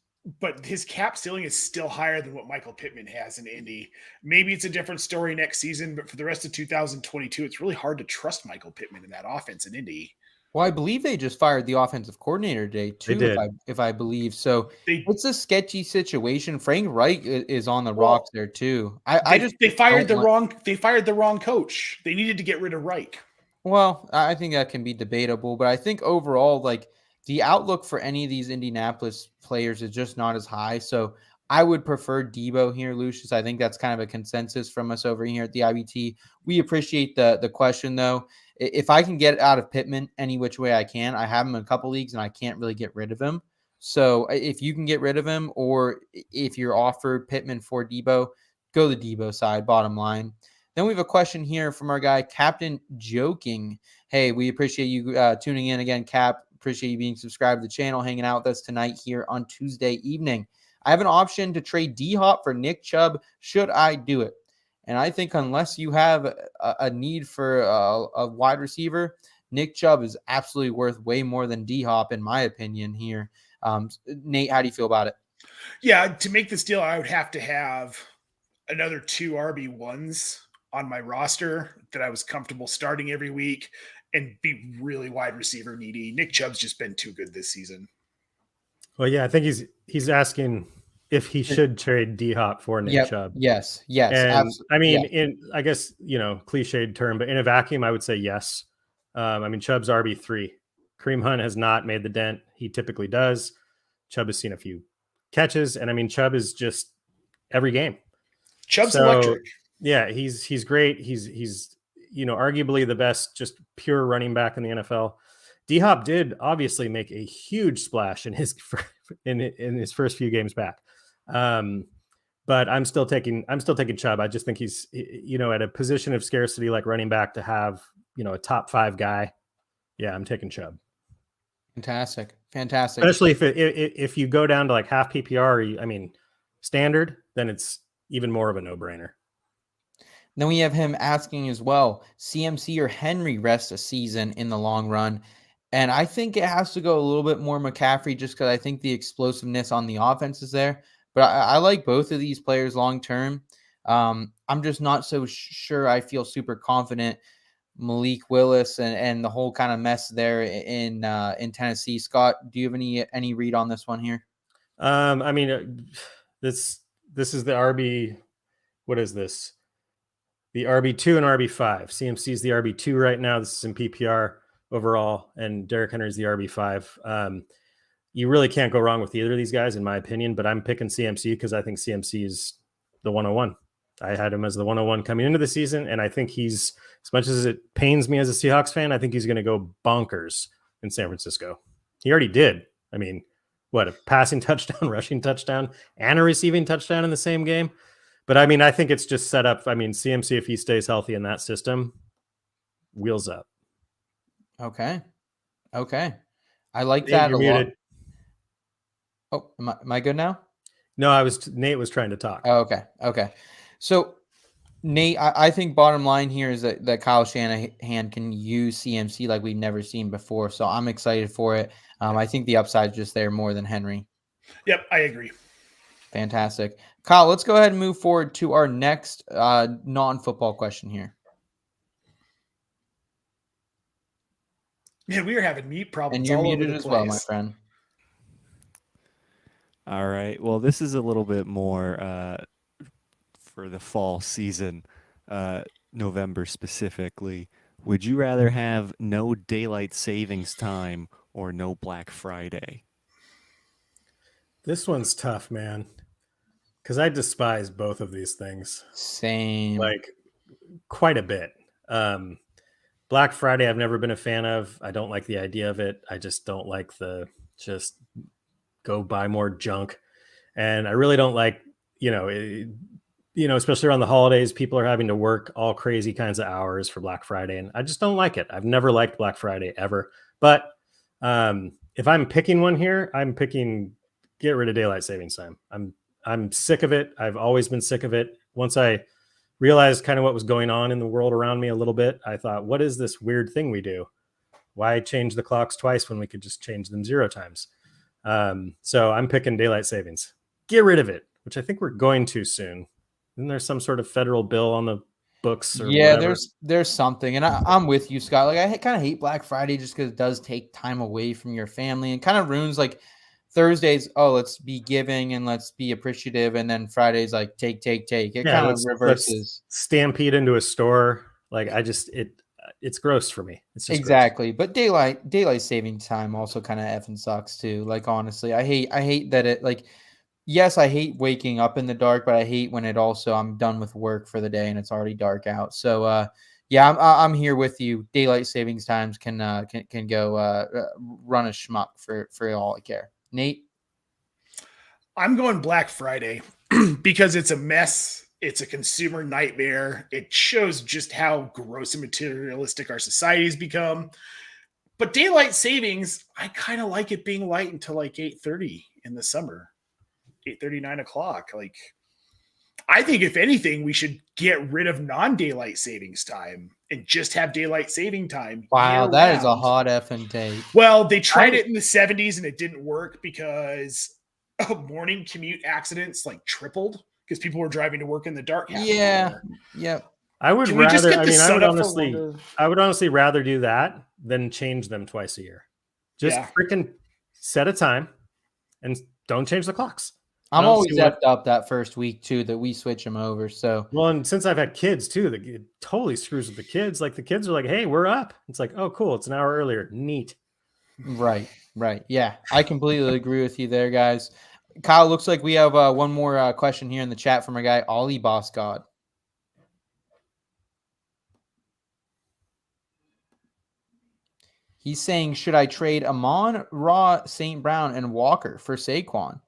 but his cap ceiling is still higher than what Michael Pittman has in Indy. Maybe it's a different story next season, but for the rest of 2022, it's really hard to trust Michael Pittman in that offense in Indy. Well, I believe they just fired the offensive coordinator today too, if I believe. So it's a sketchy situation. Frank Reich is on the rocks there too. They fired the wrong coach. They needed to get rid of Reich. Well, I think that can be debatable, but I think overall, the outlook for any of these Indianapolis players is just not as high. So I would prefer Debo here, Lucius. I think that's kind of a consensus from us over here at the IBT. We appreciate the question, though. If I can get out of Pittman any which way I can, I have him in a couple leagues and I can't really get rid of him. So if you can get rid of him, or if you're offered Pittman for Debo, go the Debo side, bottom line. Then we have a question here from our guy, Captain Joking. Hey, we appreciate you tuning in again, Cap. Appreciate you being subscribed to the channel, hanging out with us tonight here on Tuesday evening. I have an option to trade D-Hop for Nick Chubb. Should I do it? And I think unless you have a need for a wide receiver, Nick Chubb is absolutely worth way more than D-Hop, in my opinion here. Nate, how do you feel about it? Yeah, to make this deal, I would have to have another 2 RB1s on my roster that I was comfortable starting every week and be really wide receiver needy. Nick Chubb's just been too good this season. Well, yeah, I think he's asking if he should trade D-Hop for Nick Chubb. Yes. And I mean, I guess, cliched term, but in a vacuum, I would say yes. I mean, Chubb's RB3. Kareem Hunt has not made the dent he typically does. Chubb has seen a few catches, and I mean, Chubb is just every game. Chubb's electric. Yeah, he's great. He's arguably the best just pure running back in the NFL. D-Hop did obviously make a huge splash in his first few games back. But I'm still taking Chubb. I just think he's at a position of scarcity like running back to have a top 5 guy. Yeah, I'm taking Chubb. Fantastic. Especially if you go down to half PPR, standard, then it's even more of a no-brainer. Then we have him asking as well, CMC or Henry rest a season in the long run. And I think it has to go a little bit more McCaffrey just because I think the explosiveness on the offense is there. But I like both of these players long term. I'm just not so sure I feel super confident Malik Willis and the whole kind of mess there in Tennessee. Scott, do you have any read on this one here? I mean, this is the RB. What is this? The RB2 and RB5. CMC is the RB2 right now. This is in PPR overall, and Derrick Henry is the RB5. You really can't go wrong with either of these guys, in my opinion. But I'm picking CMC because I think CMC is the 101. I had him as the 101 coming into the season, and I think he's, as much as it pains me as a Seahawks fan, I think he's going to go bonkers in San Francisco. He already did. I mean, what, a passing touchdown, rushing touchdown, and a receiving touchdown in the same game? But I mean, I think it's just set up. I mean, CMC, if he stays healthy in that system, wheels up. Okay. I like that a lot. Oh, am I good now? No, Nate was trying to talk. Oh, okay. So, Nate, I think bottom line here is that Kyle Shanahan can use CMC like we've never seen before. So I'm excited for it. I think the upside's just there more than Henry. Yep, I agree. Fantastic. Kyle, let's go ahead and move forward to our next non-football question here. Man, we are having meat problems. And you're all muted over the as place. well, my friend. All right. Well, this is a little bit more for the fall season, November specifically. Would you rather have no daylight savings time or no Black Friday? This one's tough, man, because I despise both of these things. Same. Like, quite a bit. Black Friday, I've never been a fan of. I don't like the idea of it. I just don't like just go buy more junk. And I really don't like, especially around the holidays, people are having to work all crazy kinds of hours for Black Friday. And I just don't like it. I've never liked Black Friday ever. But if I'm picking one here, I'm picking get rid of daylight savings time. I'm sick of it. I've always been sick of it. Once I realized kind of what was going on in the world around me a little bit, I thought, what is this weird thing we do? Why change the clocks twice when we could just change them 0 times? So I'm picking daylight savings. Get rid of it, which I think we're going to soon. Isn't there some sort of federal bill on the books? Or yeah, whatever? there's something. And I'm with you, Scott. Like, I kind of hate Black Friday just because it does take time away from your family and kind of ruins like Thursdays. Oh, let's be giving and let's be appreciative. And then Fridays, like take. It kind of reverses. Let's stampede into a store. Like it's gross for me. It's just exactly. Gross. But daylight saving time also kind of effing sucks too. Like, honestly, I hate that it like, yes, I hate waking up in the dark, but I hate when it also, I'm done with work for the day and it's already dark out. So, yeah, I'm here with you. Daylight savings times can go run a schmuck for all I care. Nate? I'm going Black Friday because it's a mess. It's a consumer nightmare. It shows just how gross and materialistic our society's become. But daylight savings, I kind of like it being light until like 8:30 in the summer, 8:30, 9 o'clock. Like, I think if anything, we should get rid of non-daylight savings time and just have daylight saving time. Wow, that is a hot effing take. Well, they tried it in the 70s and it didn't work because morning commute accidents like tripled because people were driving to work in the dark. Yeah. I would honestly rather do that than change them twice a year. Just freaking set a time and don't change the clocks. I'm always effed up that first week too that we switch them over. So and since I've had kids too, it totally screws with the kids. Like the kids are like, "Hey, we're up." It's like, "Oh, cool! It's an hour earlier." Neat. Right. Yeah, I completely agree with you there, guys. Kyle, looks like we have one more question here in the chat from our guy Ollie Boss God. He's saying, should I trade Amon, Ra, St. Brown, and Walker for Saquon?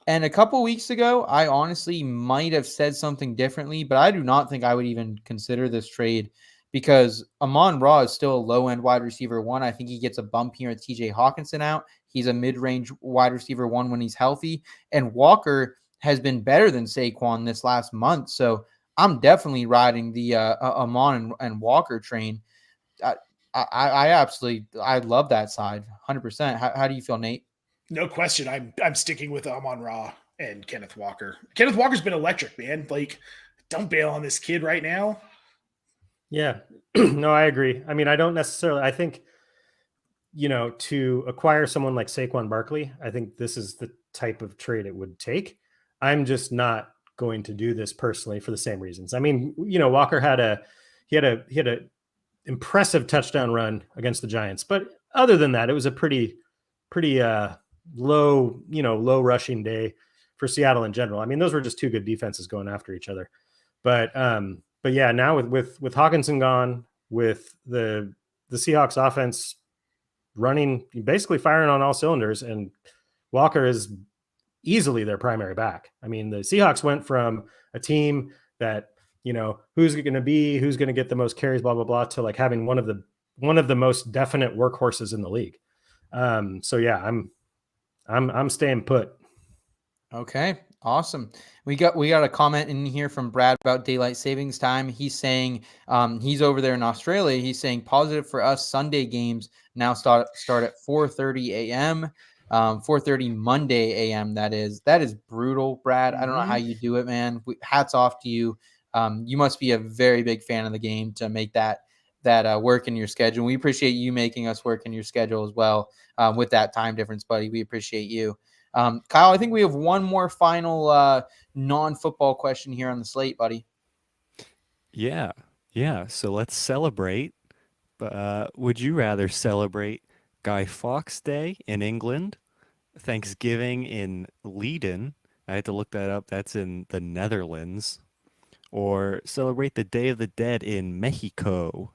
And a couple weeks ago, I honestly might have said something differently, but I do not think I would even consider this trade because Amon Ra is still a low-end wide receiver 1. I think he gets a bump here with TJ Hockenson out. He's a mid-range wide receiver 1 when he's healthy. And Walker has been better than Saquon this last month. So I'm definitely riding the Amon and Walker train. I love that side 100%. How do you feel, Nate? No question. I'm sticking with Amon-Ra and Kenneth Walker. Kenneth Walker's been electric, man. Like, don't bail on this kid right now. Yeah, no, I agree. I mean, I don't necessarily, I think, to acquire someone like Saquon Barkley, I think this is the type of trade it would take. I'm just not going to do this personally for the same reasons. I mean, Walker had a impressive touchdown run against the Giants, but other than that, it was a pretty low rushing day for Seattle in general. I mean, those were just two good defenses going after each other. But yeah, now with Hockenson gone, with the Seahawks offense running, basically firing on all cylinders, and Walker is easily their primary back. I mean, the Seahawks went from a team that, who's going to get the most carries, blah, blah, blah, to like having one of the most definite workhorses in the league. So yeah, I'm staying put. Okay, awesome. We got a comment in here from Brad about daylight savings time. He's saying he's over there in Australia. He's saying positive for us. Sunday games now start at 4:30 a.m. 4:30 Monday a.m. That is brutal, Brad. I don't know how you do it, man. Hats off to you. You must be a very big fan of the game to make that work in your schedule. We appreciate you making us work in your schedule as well with that time difference, buddy. We appreciate you. Kyle, I think we have one more final non-football question here on the slate, buddy. Yeah. So let's celebrate. Would you rather celebrate Guy Fawkes Day in England, Thanksgiving in Leiden? I had to look that up. That's in the Netherlands. Or celebrate the Day of the Dead in Mexico?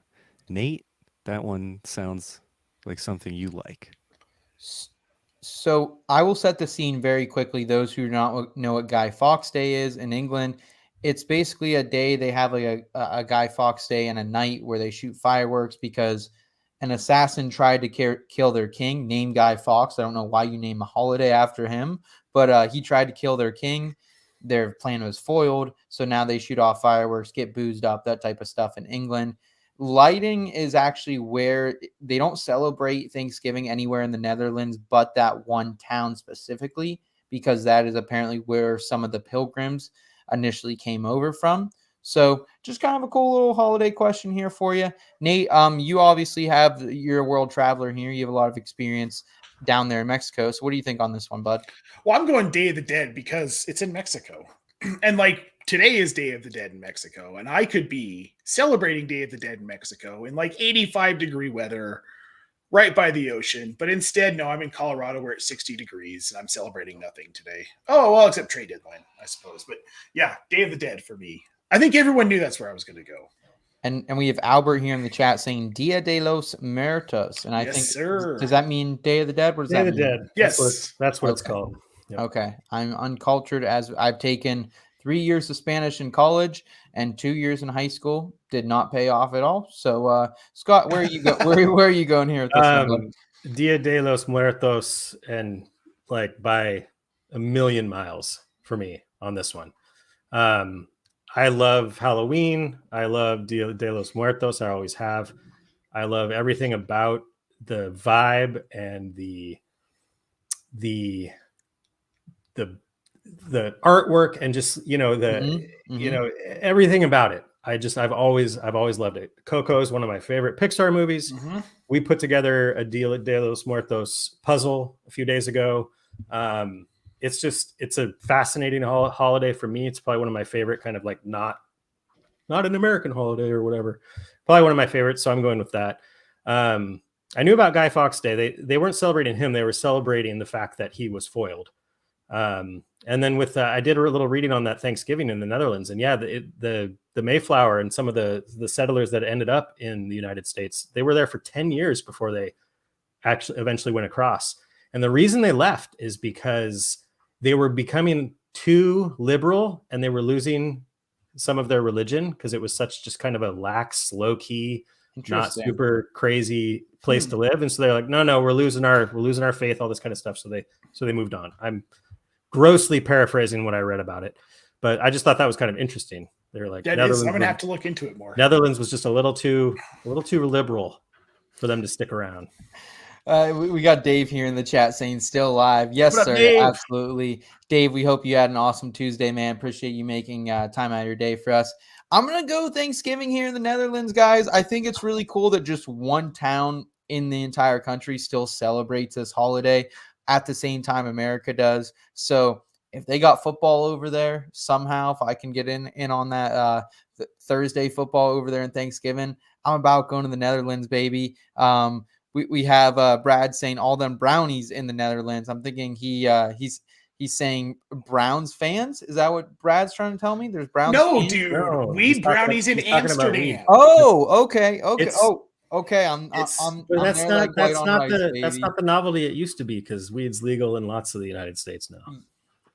Nate, that one sounds like something you like. So I will set the scene very quickly. Those who do not know what Guy Fawkes Day is in England, it's basically a day they have like a Guy Fawkes Day and a night where they shoot fireworks because an assassin tried to kill their king, named Guy Fawkes. I don't know why you name a holiday after him, but he tried to kill their king. Their plan was foiled, so now they shoot off fireworks, get boozed up, that type of stuff in England. Lighting is actually where they don't celebrate Thanksgiving anywhere in the Netherlands, but that one town specifically, because that is apparently where some of the pilgrims initially came over from. So just kind of a cool little holiday question here for you. Nate, you obviously you're a world traveler here. You have a lot of experience down there in Mexico. So what do you think on this one, bud? Well, I'm going Day of the Dead because it's in Mexico. And like today is Day of the Dead in Mexico. And I could be celebrating Day of the Dead in Mexico in like 85-degree weather right by the ocean. But instead, no, I'm in Colorado where it's 60 degrees and I'm celebrating nothing today. Oh, well, except trade deadline, I suppose. But yeah, Day of the Dead for me. I think everyone knew that's where I was going to go. And we have Albert here in the chat saying Dia de los Muertos. And I think, sir. Does that mean Day of the Dead? What does that mean? Day of the Dead. Yes. That's what it's called. Yep. Okay. I'm uncultured as I've taken 3 years of Spanish in college and 2 years in high school. Did not pay off at all. So, Scott, where are you where are you going here with this one? Dia de los Muertos, and like by a million miles for me on this one. I love Halloween. I love Dia de los Muertos. I always have. I love everything about the vibe and the artwork and just everything about it. I've always loved it. Coco is one of my favorite Pixar movies. Mm-hmm. We put together a Dia de los Muertos puzzle a few days ago. It's a fascinating holiday for me. It's probably one of my favorite, kind of like not an American holiday or whatever. Probably one of my favorites. So I'm going with that. I knew about Guy Fawkes Day. They weren't celebrating him. They were celebrating the fact that he was foiled. And then I did a little reading on that Thanksgiving in the Netherlands, and yeah, the Mayflower and some of the settlers that ended up in the United States, they were there for 10 years before they actually eventually went across. And the reason they left is because they were becoming too liberal and they were losing some of their religion because it was such just kind of a lax, low key, not super crazy place to live. And so they're like, no, we're losing our faith, all this kind of stuff. So they moved on. I'm grossly paraphrasing what I read about it, but I just thought that was kind of interesting. They're like, I'm Netherlands. gonna have to look into it more. Netherlands was just a little too liberal for them to stick around. We got Dave here in the chat saying still live. Yes, What up, sir. Dave? Absolutely. Dave, we hope you had an awesome Tuesday, man. Appreciate you making time out of your day for us. I'm going to go Thanksgiving here in the Netherlands, guys. I think it's really cool that just one town in the entire country still celebrates this holiday at the same time America does. So if they got football over there somehow, if I can get in on that Thursday football over there in Thanksgiving, I'm about going to the Netherlands, baby. We have Brad saying all them brownies in the Netherlands. I'm thinking he's saying Browns fans. Is that what Brad's trying to tell me? There's Browns No, fans? dude. No, Weed brownies in Amsterdam. Oh, okay. Okay. I'm But there like white on rice, baby. that's not the novelty it used to be, because weed's legal in lots of the United States now.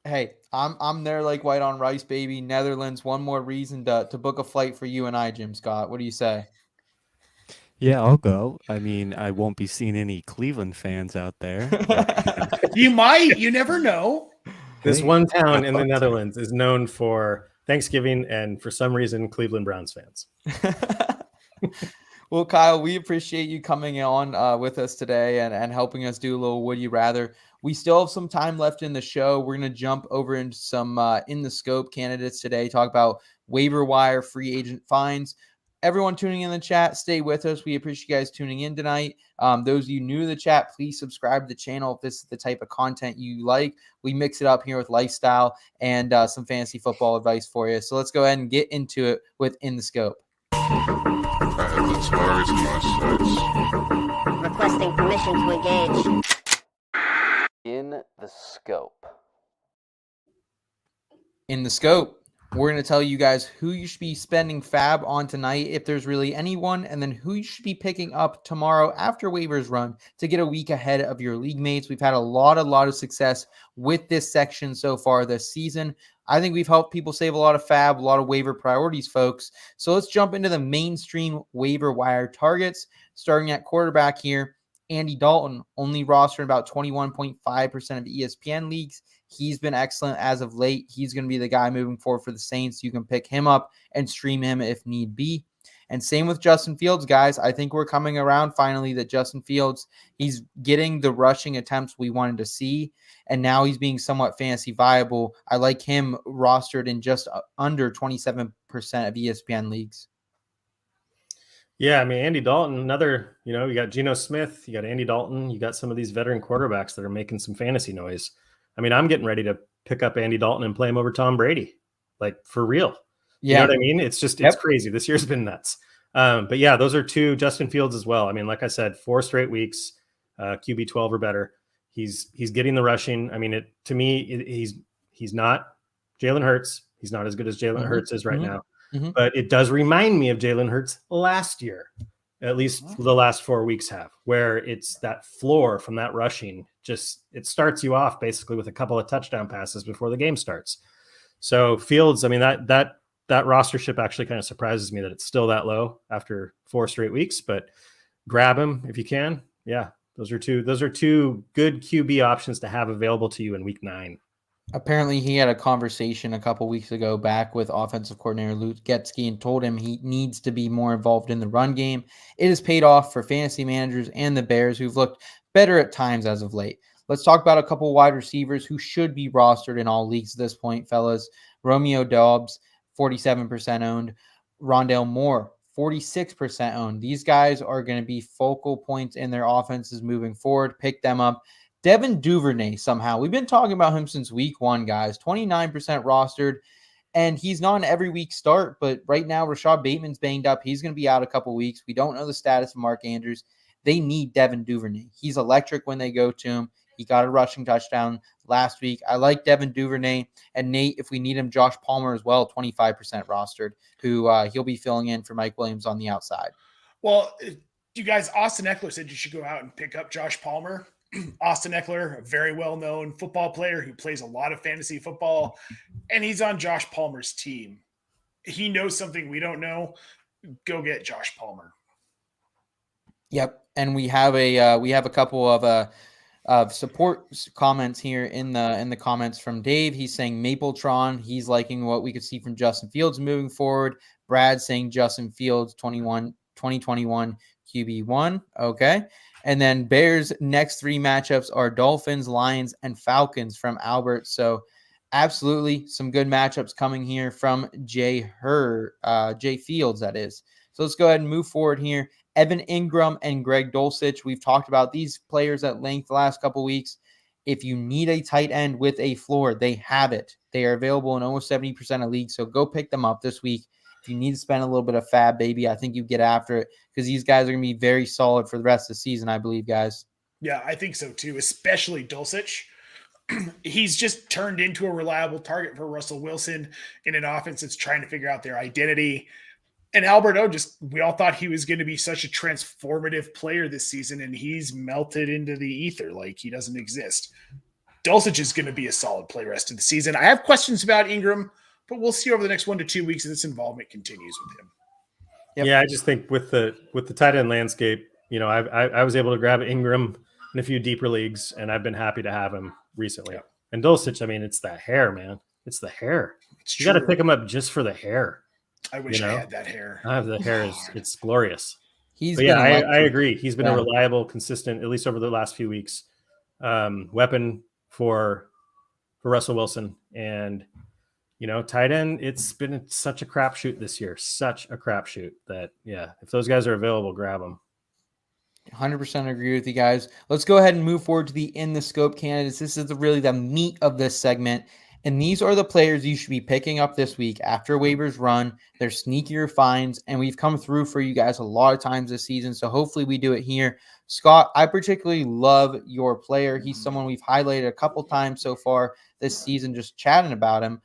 Hey, I'm there like white on rice, baby. Netherlands. One more reason to book a flight for you and I, Jim Scott. What do you say? Yeah, I'll go. I mean, I won't be seeing any Cleveland fans out there. You might. You never know. This Hey, one town I'd in the love to. Netherlands is known for Thanksgiving and, for some reason, Cleveland Browns fans. Well, Kyle, we appreciate you coming on with us today and helping us do a little Would You Rather. We still have some time left in the show. We're going to jump over into some in the scope candidates today, talk about waiver wire free agent fines. Everyone tuning in the chat, stay with us. We appreciate you guys tuning in tonight. Those of you new to the chat, please subscribe to the channel if this is the type of content you like. We mix it up here with lifestyle and some fantasy football advice for you. So let's go ahead and get into it with In the Scope. Let's fire to my sights. Requesting permission to engage. In the Scope. In the Scope, we're going to tell you guys who you should be spending fab on tonight, if there's really anyone, and then who you should be picking up tomorrow after waivers run to get a week ahead of your league mates. We've had a lot of success with this section so far this season. I think we've helped people save a lot of fab, a lot of waiver priorities, folks. So let's jump into the mainstream waiver wire targets, starting at quarterback here. Andy Dalton, only rostered about 21.5% of ESPN leagues. He's been excellent as of late. He's going to be the guy moving forward for the Saints. You can pick him up and stream him if need be. And same with Justin Fields, guys. I think we're coming around finally that Justin Fields, he's getting the rushing attempts we wanted to see, and now he's being somewhat fantasy viable. I like him rostered in just under 27% of ESPN leagues. Yeah, I mean, Andy Dalton, another, you got Geno Smith, you got Andy Dalton, you got some of these veteran quarterbacks that are making some fantasy noise. I mean, I'm getting ready to pick up Andy Dalton and play him over Tom Brady, like for real. Yeah. You know what I mean? It's just, it's crazy. This year's been nuts. But yeah, those are two. Justin Fields as well. I mean, like I said, 4 straight weeks, QB 12 or better. He's getting the rushing. I mean, to me, he's not Jalen Hurts. He's not as good as Jalen Hurts is right now. But it does remind me of Jalen Hurts last year, at least the last 4 weeks have, where it's that floor from that rushing. Just, it starts you off basically with a couple of touchdown passes before the game starts. So Fields, I mean, that rostership actually kind of surprises me that it's still that low after 4 straight weeks, but grab him if you can. Yeah. Those are two good QB options to have available to you in week 9. Apparently, he had a conversation a couple weeks ago back with offensive coordinator Luke Getsky and told him he needs to be more involved in the run game. It has paid off for fantasy managers and the Bears, who've looked better at times as of late. Let's talk about a couple wide receivers who should be rostered in all leagues at this point, fellas. Romeo Doubs, 47% owned. Rondale Moore, 46% owned. These guys are going to be focal points in their offenses moving forward. Pick them up. Devin Duvernay, somehow. We've been talking about him since week 1, guys. 29% rostered, and he's not an every week start, but right now Rashad Bateman's banged up. He's going to be out a couple weeks. We don't know the status of Mark Andrews. They need Devin Duvernay. He's electric when they go to him. He got a rushing touchdown last week. I like Devin Duvernay. And Nate, if we need him, Josh Palmer as well, 25% rostered, who he'll be filling in for Mike Williams on the outside. Well, you guys, Austin Eckler said you should go out and pick up Josh Palmer. Austin Eckler, a very well-known football player who plays a lot of fantasy football, and he's on Josh Palmer's team. He knows something we don't know. Go get Josh Palmer. Yep, and we have a couple of support comments here in the comments from Dave. He's saying Mapletron. He's liking what we could see from Justin Fields moving forward. Brad saying Justin Fields 2021 QB1. Okay. And then Bears' next 3 matchups are Dolphins, Lions, and Falcons from Albert. So absolutely some good matchups coming here from Jay Fields, that is. So let's go ahead and move forward here. Evan Ingram and Greg Dulcich. We've talked about these players at length the last couple weeks. If you need a tight end with a floor, they have it. They are available in almost 70% of leagues, so go pick them up this week. If you need to spend a little bit of fab, baby, I think you get after it because these guys are going to be very solid for the rest of the season, I believe, guys. Yeah, I think so too, especially Dulcich. He's just turned into a reliable target for Russell Wilson in an offense that's trying to figure out their identity. And Alberto, we all thought he was going to be such a transformative player this season, and he's melted into the ether like he doesn't exist. Dulcich is going to be a solid play rest of the season. I have questions about Ingram, but we'll see over the next 1 to 2 weeks as this involvement continues with him. Yep. Yeah, I just think with the tight end landscape, I was able to grab Ingram in a few deeper leagues, and I've been happy to have him recently. Yep. And Dulcich, it's the hair, man. It's the hair. You got to pick him up just for the hair. I wish I had that hair. I have the hair. It's glorious. I agree. He's been a reliable, consistent, at least over the last few weeks, weapon for Russell Wilson. And, tight end, it's been such a crapshoot this year. Such a crapshoot that, if those guys are available, grab them. 100% agree with you guys. Let's go ahead and move forward to the In the Scope candidates. This is really the meat of this segment. And these are the players you should be picking up this week after waivers run. They're sneakier finds, and we've come through for you guys a lot of times this season, so hopefully we do it here. Scott, I particularly love your player. He's someone we've highlighted a couple times so far this season, just chatting about him.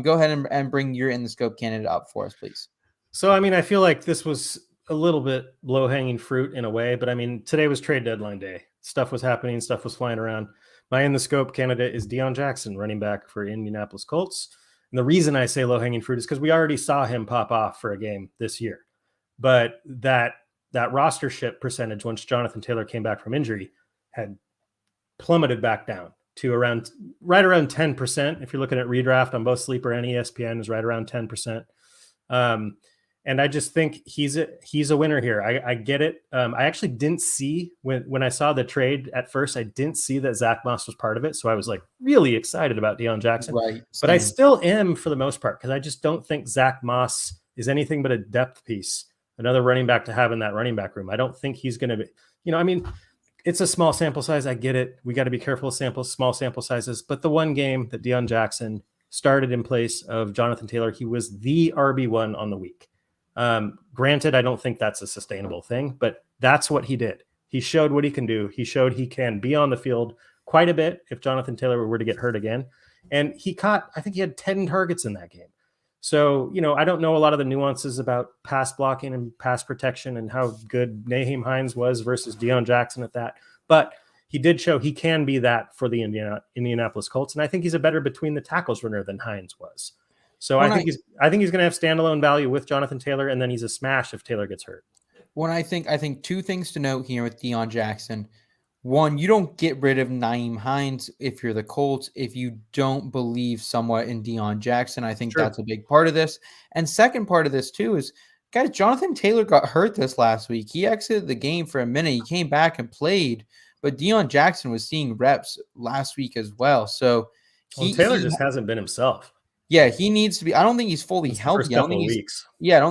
Go ahead and bring your In the Scope candidate up for us, please. So, I feel like this was a little bit low-hanging fruit in a way, but today was trade deadline day. Stuff was happening, stuff was flying around. My In the Scope candidate is Deion Jackson, running back for Indianapolis Colts. And the reason I say low-hanging fruit is because we already saw him pop off for a game this year. But that rostership percentage, once Jonathan Taylor came back from injury, had plummeted back down to right around 10%. If you're looking at redraft on both Sleeper and ESPN, is right around 10%. And I just think he's a winner here. I get it. I actually didn't see when I saw the trade at first, I didn't see that Zach Moss was part of it. So I was like really excited about Deion Jackson. Right. But I still am for the most part because I just don't think Zach Moss is anything but a depth piece, another running back to have in that running back room. I don't think he's going to be, it's a small sample size. I get it. We got to be careful of small sample sizes. But the one game that Deion Jackson started in place of Jonathan Taylor, he was the RB1 on the week. Granted, I don't think that's a sustainable thing, but that's what he did. He showed what he can do. He showed he can be on the field quite a bit if Jonathan Taylor were to get hurt again. And I think he had 10 targets in that game. So, I don't know a lot of the nuances about pass blocking and pass protection and how good Nyheim Hines was versus Deion Jackson at that. But he did show he can be that for the Indianapolis Colts. And I think he's a better between the tackles runner than Hines was. So I think he's going to have standalone value with Jonathan Taylor, and then he's a smash if Taylor gets hurt. I think 2 things to note here with Deion Jackson. One, you don't get rid of Nyheim Hines if you're the Colts if you don't believe somewhat in Deion Jackson. I think that's a big part of this. And second part of this too is, guys, Jonathan Taylor got hurt this last week. He exited the game for a minute. He came back and played, but Deion Jackson was seeing reps last week as well. So Taylor just hasn't been himself. Yeah, he needs to be. I don't think he's fully healthy. I don't think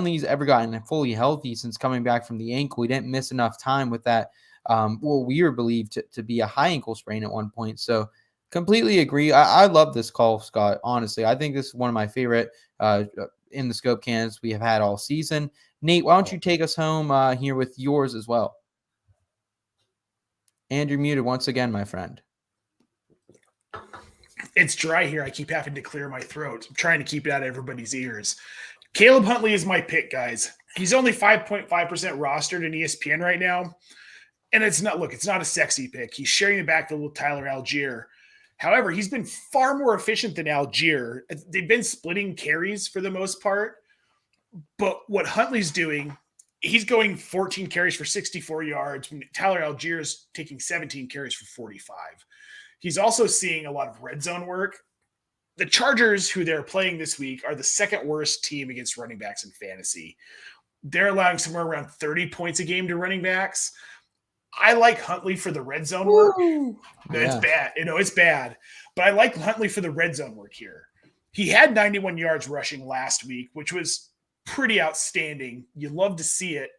he's ever gotten fully healthy since coming back from the ankle. He didn't miss enough time with that. We were believed to be a high ankle sprain at one point. So completely agree. I love this call, Scott. Honestly, I think this is one of my favorite In the Scope candidates we have had all season. Nate, why don't you take us home here with yours as well? And you're muted once again, my friend. It's dry here. I keep having to clear my throat. I'm trying to keep it out of everybody's ears. Caleb Huntley is my pick, guys. He's only 5.5% rostered in ESPN right now. And it's not a sexy pick. He's sharing the backfield with Tyler Algier. However, he's been far more efficient than Algier. They've been splitting carries for the most part. But what Huntley's doing He's going 14 carries for 64 yards. Tyler Algiers taking 17 carries for 45. He's also seeing a lot of red zone work. The Chargers, who they're playing this week, are the second worst team against running backs in fantasy. They're allowing somewhere around 30 points a game to running backs. I like Huntley for the red zone work. It's bad. It's bad. But I like Huntley for the red zone work here. He had 91 yards rushing last week, which was pretty outstanding. You love to see it,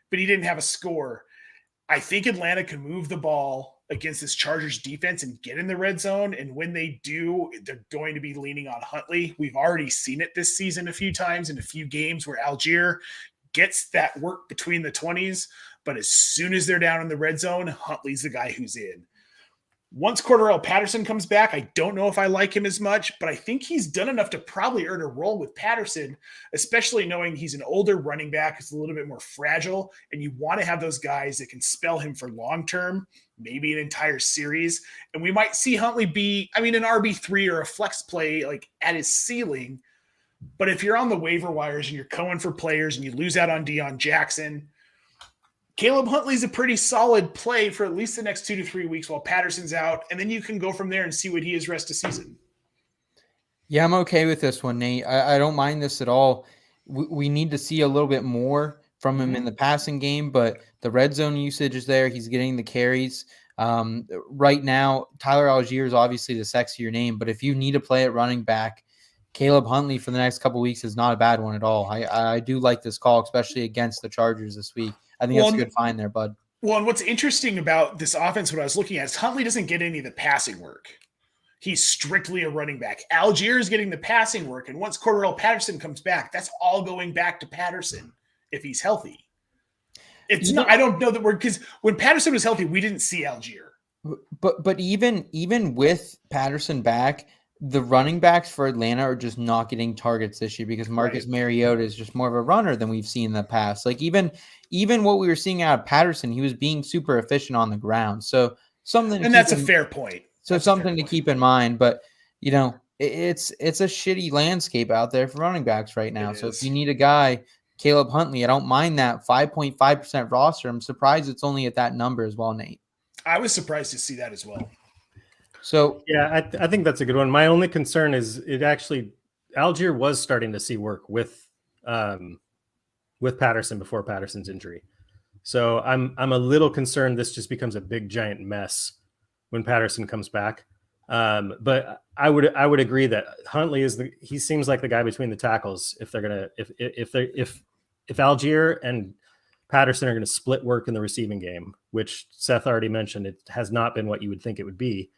but he didn't have a score. I think Atlanta can move the ball against this Chargers defense and get in the red zone. And when they do, they're going to be leaning on Huntley. We've already seen it this season a few times in a few games where Algier gets that work between the 20s. But as soon as they're down in the red zone, Huntley's the guy who's in. Once Cordarrelle Patterson comes back, I don't know if I like him as much, but I think he's done enough to probably earn a role with Patterson, especially knowing he's an older running back who's a little bit more fragile, and you want to have those guys that can spell him for long-term, maybe an entire series. And we might see Huntley be, an RB3 or a flex play like at his ceiling. But if you're on the waiver wires and you're going for players and you lose out on Deion Jackson, Caleb Huntley's a pretty solid play for at least the next 2 to 3 weeks while Patterson's out, and then you can go from there and see what he is rest of season. Yeah, I'm okay with this one, Nate. I don't mind this at all. We need to see a little bit more from him in the passing game, but the red zone usage is there. He's getting the carries. Right now, Tyler Algier is obviously the sexier name, but if you need to play at running back, Caleb Huntley for the next couple of weeks is not a bad one at all. I do like this call, especially against the Chargers this week. I think that's a good find there, bud. Well, and what's interesting about this offense, what I was looking at, is Huntley doesn't get any of the passing work. He's strictly a running back. Algier is getting the passing work, and once Cordarrelle Patterson comes back, that's all going back to Patterson if he's healthy. It's not. I don't know that because when Patterson was healthy, we didn't see Algier. But even with Patterson back, the running backs for Atlanta are just not getting targets this year because Marcus Mariota is just more of a runner than we've seen in the past. Like even what we were seeing out of Patterson, he was being super efficient on the ground. So something, and that's a fair point. So something to keep in mind. But it's a shitty landscape out there for running backs right now. So if you need a guy, Caleb Huntley, I don't mind that 5.5% roster. I'm surprised it's only at that number as well, Nate. I was surprised to see that as well. So yeah, I think that's a good one. My only concern is Algier was starting to see work with Patterson before Patterson's injury. So I'm a little concerned this just becomes a big giant mess when Patterson comes back. But I would agree that Huntley he seems like the guy between the tackles if they're gonna if Algier and Patterson are gonna split work in the receiving game, which Seth already mentioned, it has not been what you would think it would be.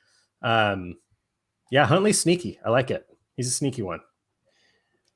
Huntley's sneaky. I like it. He's a sneaky one.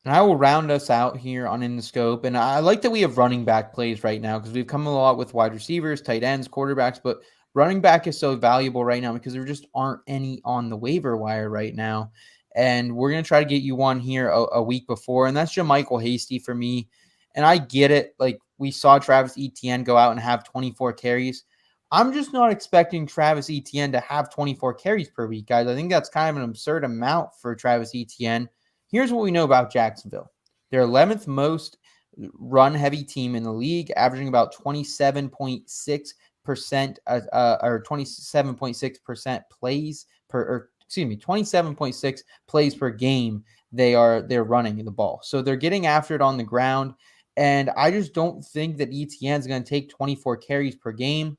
And I will round us out here on In the Scope. And I like that we have running back plays right now because we've come a lot with wide receivers, tight ends, quarterbacks, but running back is so valuable right now because there just aren't any on the waiver wire right now. And we're going to try to get you one here a week before. And that's JaMychal Hasty for me. And I get it. Like we saw Travis Etienne go out and have 24 carries. I'm just not expecting Travis Etienne to have 24 carries per week, guys. I think that's kind of an absurd amount for Travis Etienne. Here's what we know about Jacksonville. They're 11th most run-heavy team in the league, averaging about 27.6% or 27.6% plays per, 27.6 plays per game. They're running the ball, so they're getting after it on the ground. And I just don't think that Etienne's going to take 24 carries per game.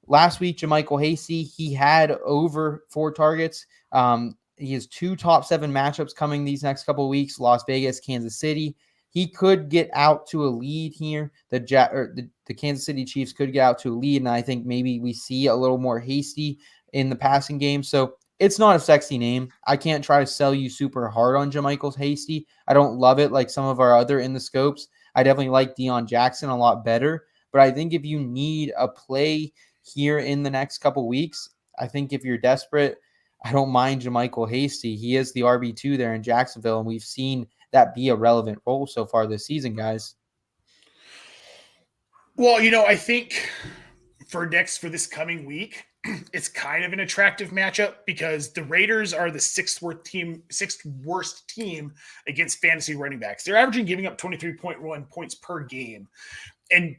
Last week, JaMychal Hasty, he had over 4 targets. He has 2 top 7 matchups coming these next couple of weeks, Las Vegas, Kansas City. He could get out to a lead here. The Kansas City Chiefs could get out to a lead, and I think maybe we see a little more Hasty in the passing game. So it's not a sexy name. I can't try to sell you super hard on JaMychal Hasty. I don't love it like some of our other in the scopes. I definitely like Deion Jackson a lot better. But I think if you need a play here in the next couple weeks, I think if you're desperate, I don't mind JaMychal Hasty. He is the RB2 there in Jacksonville, and we've seen that be a relevant role so far this season, guys. Well, I think for this coming week, it's kind of an attractive matchup because the Raiders are the sixth worst team against fantasy running backs. They're averaging giving up 23.1 points per game. And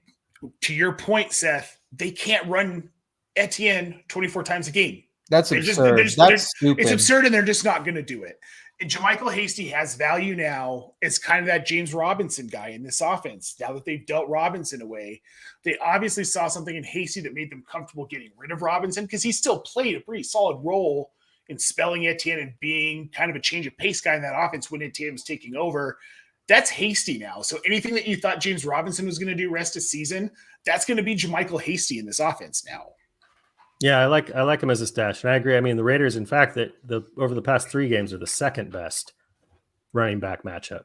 to your point, Seth, they can't run Etienne 24 times a game. That's absurd. That's stupid. It's absurd, and they're just not going to do it. And JaMychal Hasty has value now as kind of that James Robinson guy in this offense. Now that they've dealt Robinson away, they obviously saw something in Hasty that made them comfortable getting rid of Robinson, because he still played a pretty solid role in spelling Etienne and being kind of a change of pace guy in that offense when Etienne was taking over. That's Hasty now. So anything that you thought James Robinson was going to do rest of season, that's going to be JaMychal Hasty in this offense now. Yeah, I like him as a stash, and I agree. I mean, the Raiders, in fact, that over the past 3 games are the second best running back matchup.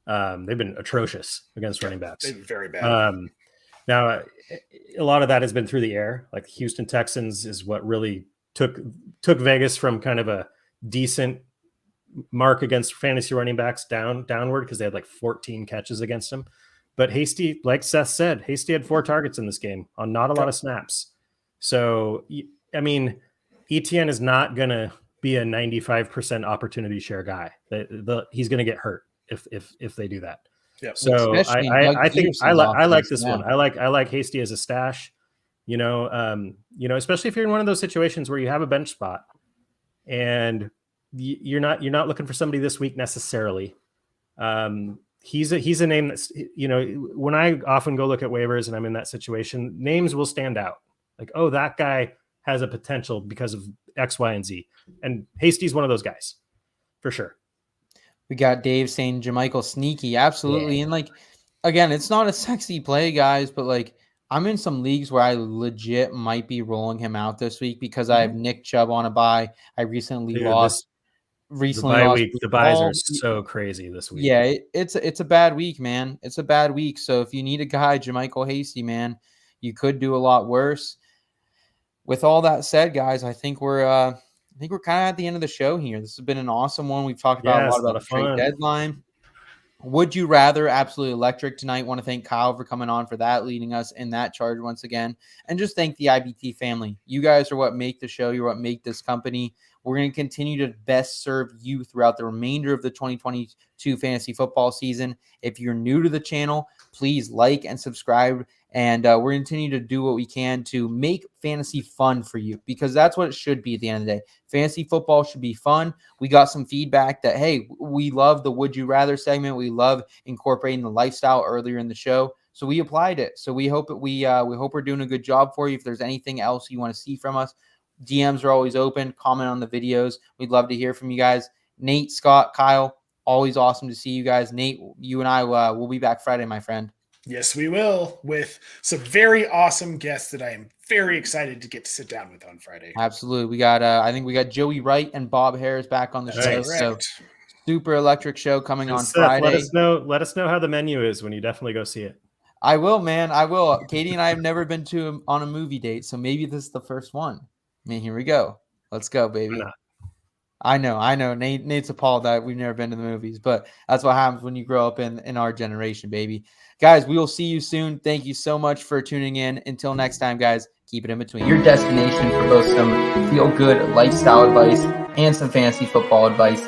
They've been atrocious against running backs. They've been very bad. Now, a lot of that has been through the air. Like Houston Texans is what really took Vegas from kind of a decent mark against fantasy running backs downward, because they had like 14 catches against them. But Hasty, like Seth said, Hasty had 4 targets in this game on not a lot of snaps. So, I mean, Etienne is not going to be a 95% opportunity share guy. He's going to get hurt if they do that. Yep. So I think I like this one. I like Hasty as a stash. Especially if you're in one of those situations where you have a bench spot and you're not looking for somebody this week necessarily. He's a name that's, when I often go look at waivers and I'm in that situation, names will stand out. Like, oh, that guy has a potential because of X, Y, and Z. And Hasty's one of those guys, for sure. We got Dave saying JaMychal sneaky. Absolutely. Yeah. And like, again, it's not a sexy play, guys, but like, I'm in some leagues where I legit might be rolling him out this week because I have Nick Chubb on a bye. I recently lost. The buys are so crazy this week. Yeah, it's a bad week, man. It's a bad week. So if you need a guy, JaMychal Hasty, man, you could do a lot worse. With all that said, guys, I think we're kind of at the end of the show here. This has been an awesome one. We've talked about a lot about the trade deadline. Would you rather? Absolutely electric tonight. Want to thank Kyle for coming on for that, leading us in that charge once again. And just thank the IBT family. You guys are what make the show. You're what make this company. We're going to continue to best serve you throughout the remainder of the 2022 fantasy football season. If you're new to the channel, please like and subscribe. And we're going to continue to do what we can to make fantasy fun for you, because that's what it should be at the end of the day. Fantasy football should be fun. We got some feedback that, hey, we love the Would You Rather segment. We love incorporating the lifestyle earlier in the show. So we applied it. So we hope we hope we're doing a good job for you. If there's anything else you want to see from us, DMs are always open. Comment on the videos. We'd love to hear from you guys. Nate, Scott, Kyle, always awesome to see you guys. Nate, you and I will be back Friday, my friend. Yes, we will, with some very awesome guests that I am very excited to get to sit down with on Friday. Absolutely. We got I think we got Joey Wright and Bob Harris back on the show. So super electric show coming on Seth, Friday. Let us know how the menu is when you definitely go see it. I will, man. I will. Katie and I have never been on a movie date, so maybe this is the first one. I mean, here we go. Let's go, baby. I know. Nate's appalled that we've never been to the movies, but that's what happens when you grow up in our generation, baby. Guys, we will see you soon. Thank you so much for tuning in. Until next time, guys, keep it in between. Your destination for both some feel-good lifestyle advice and some fantasy football advice.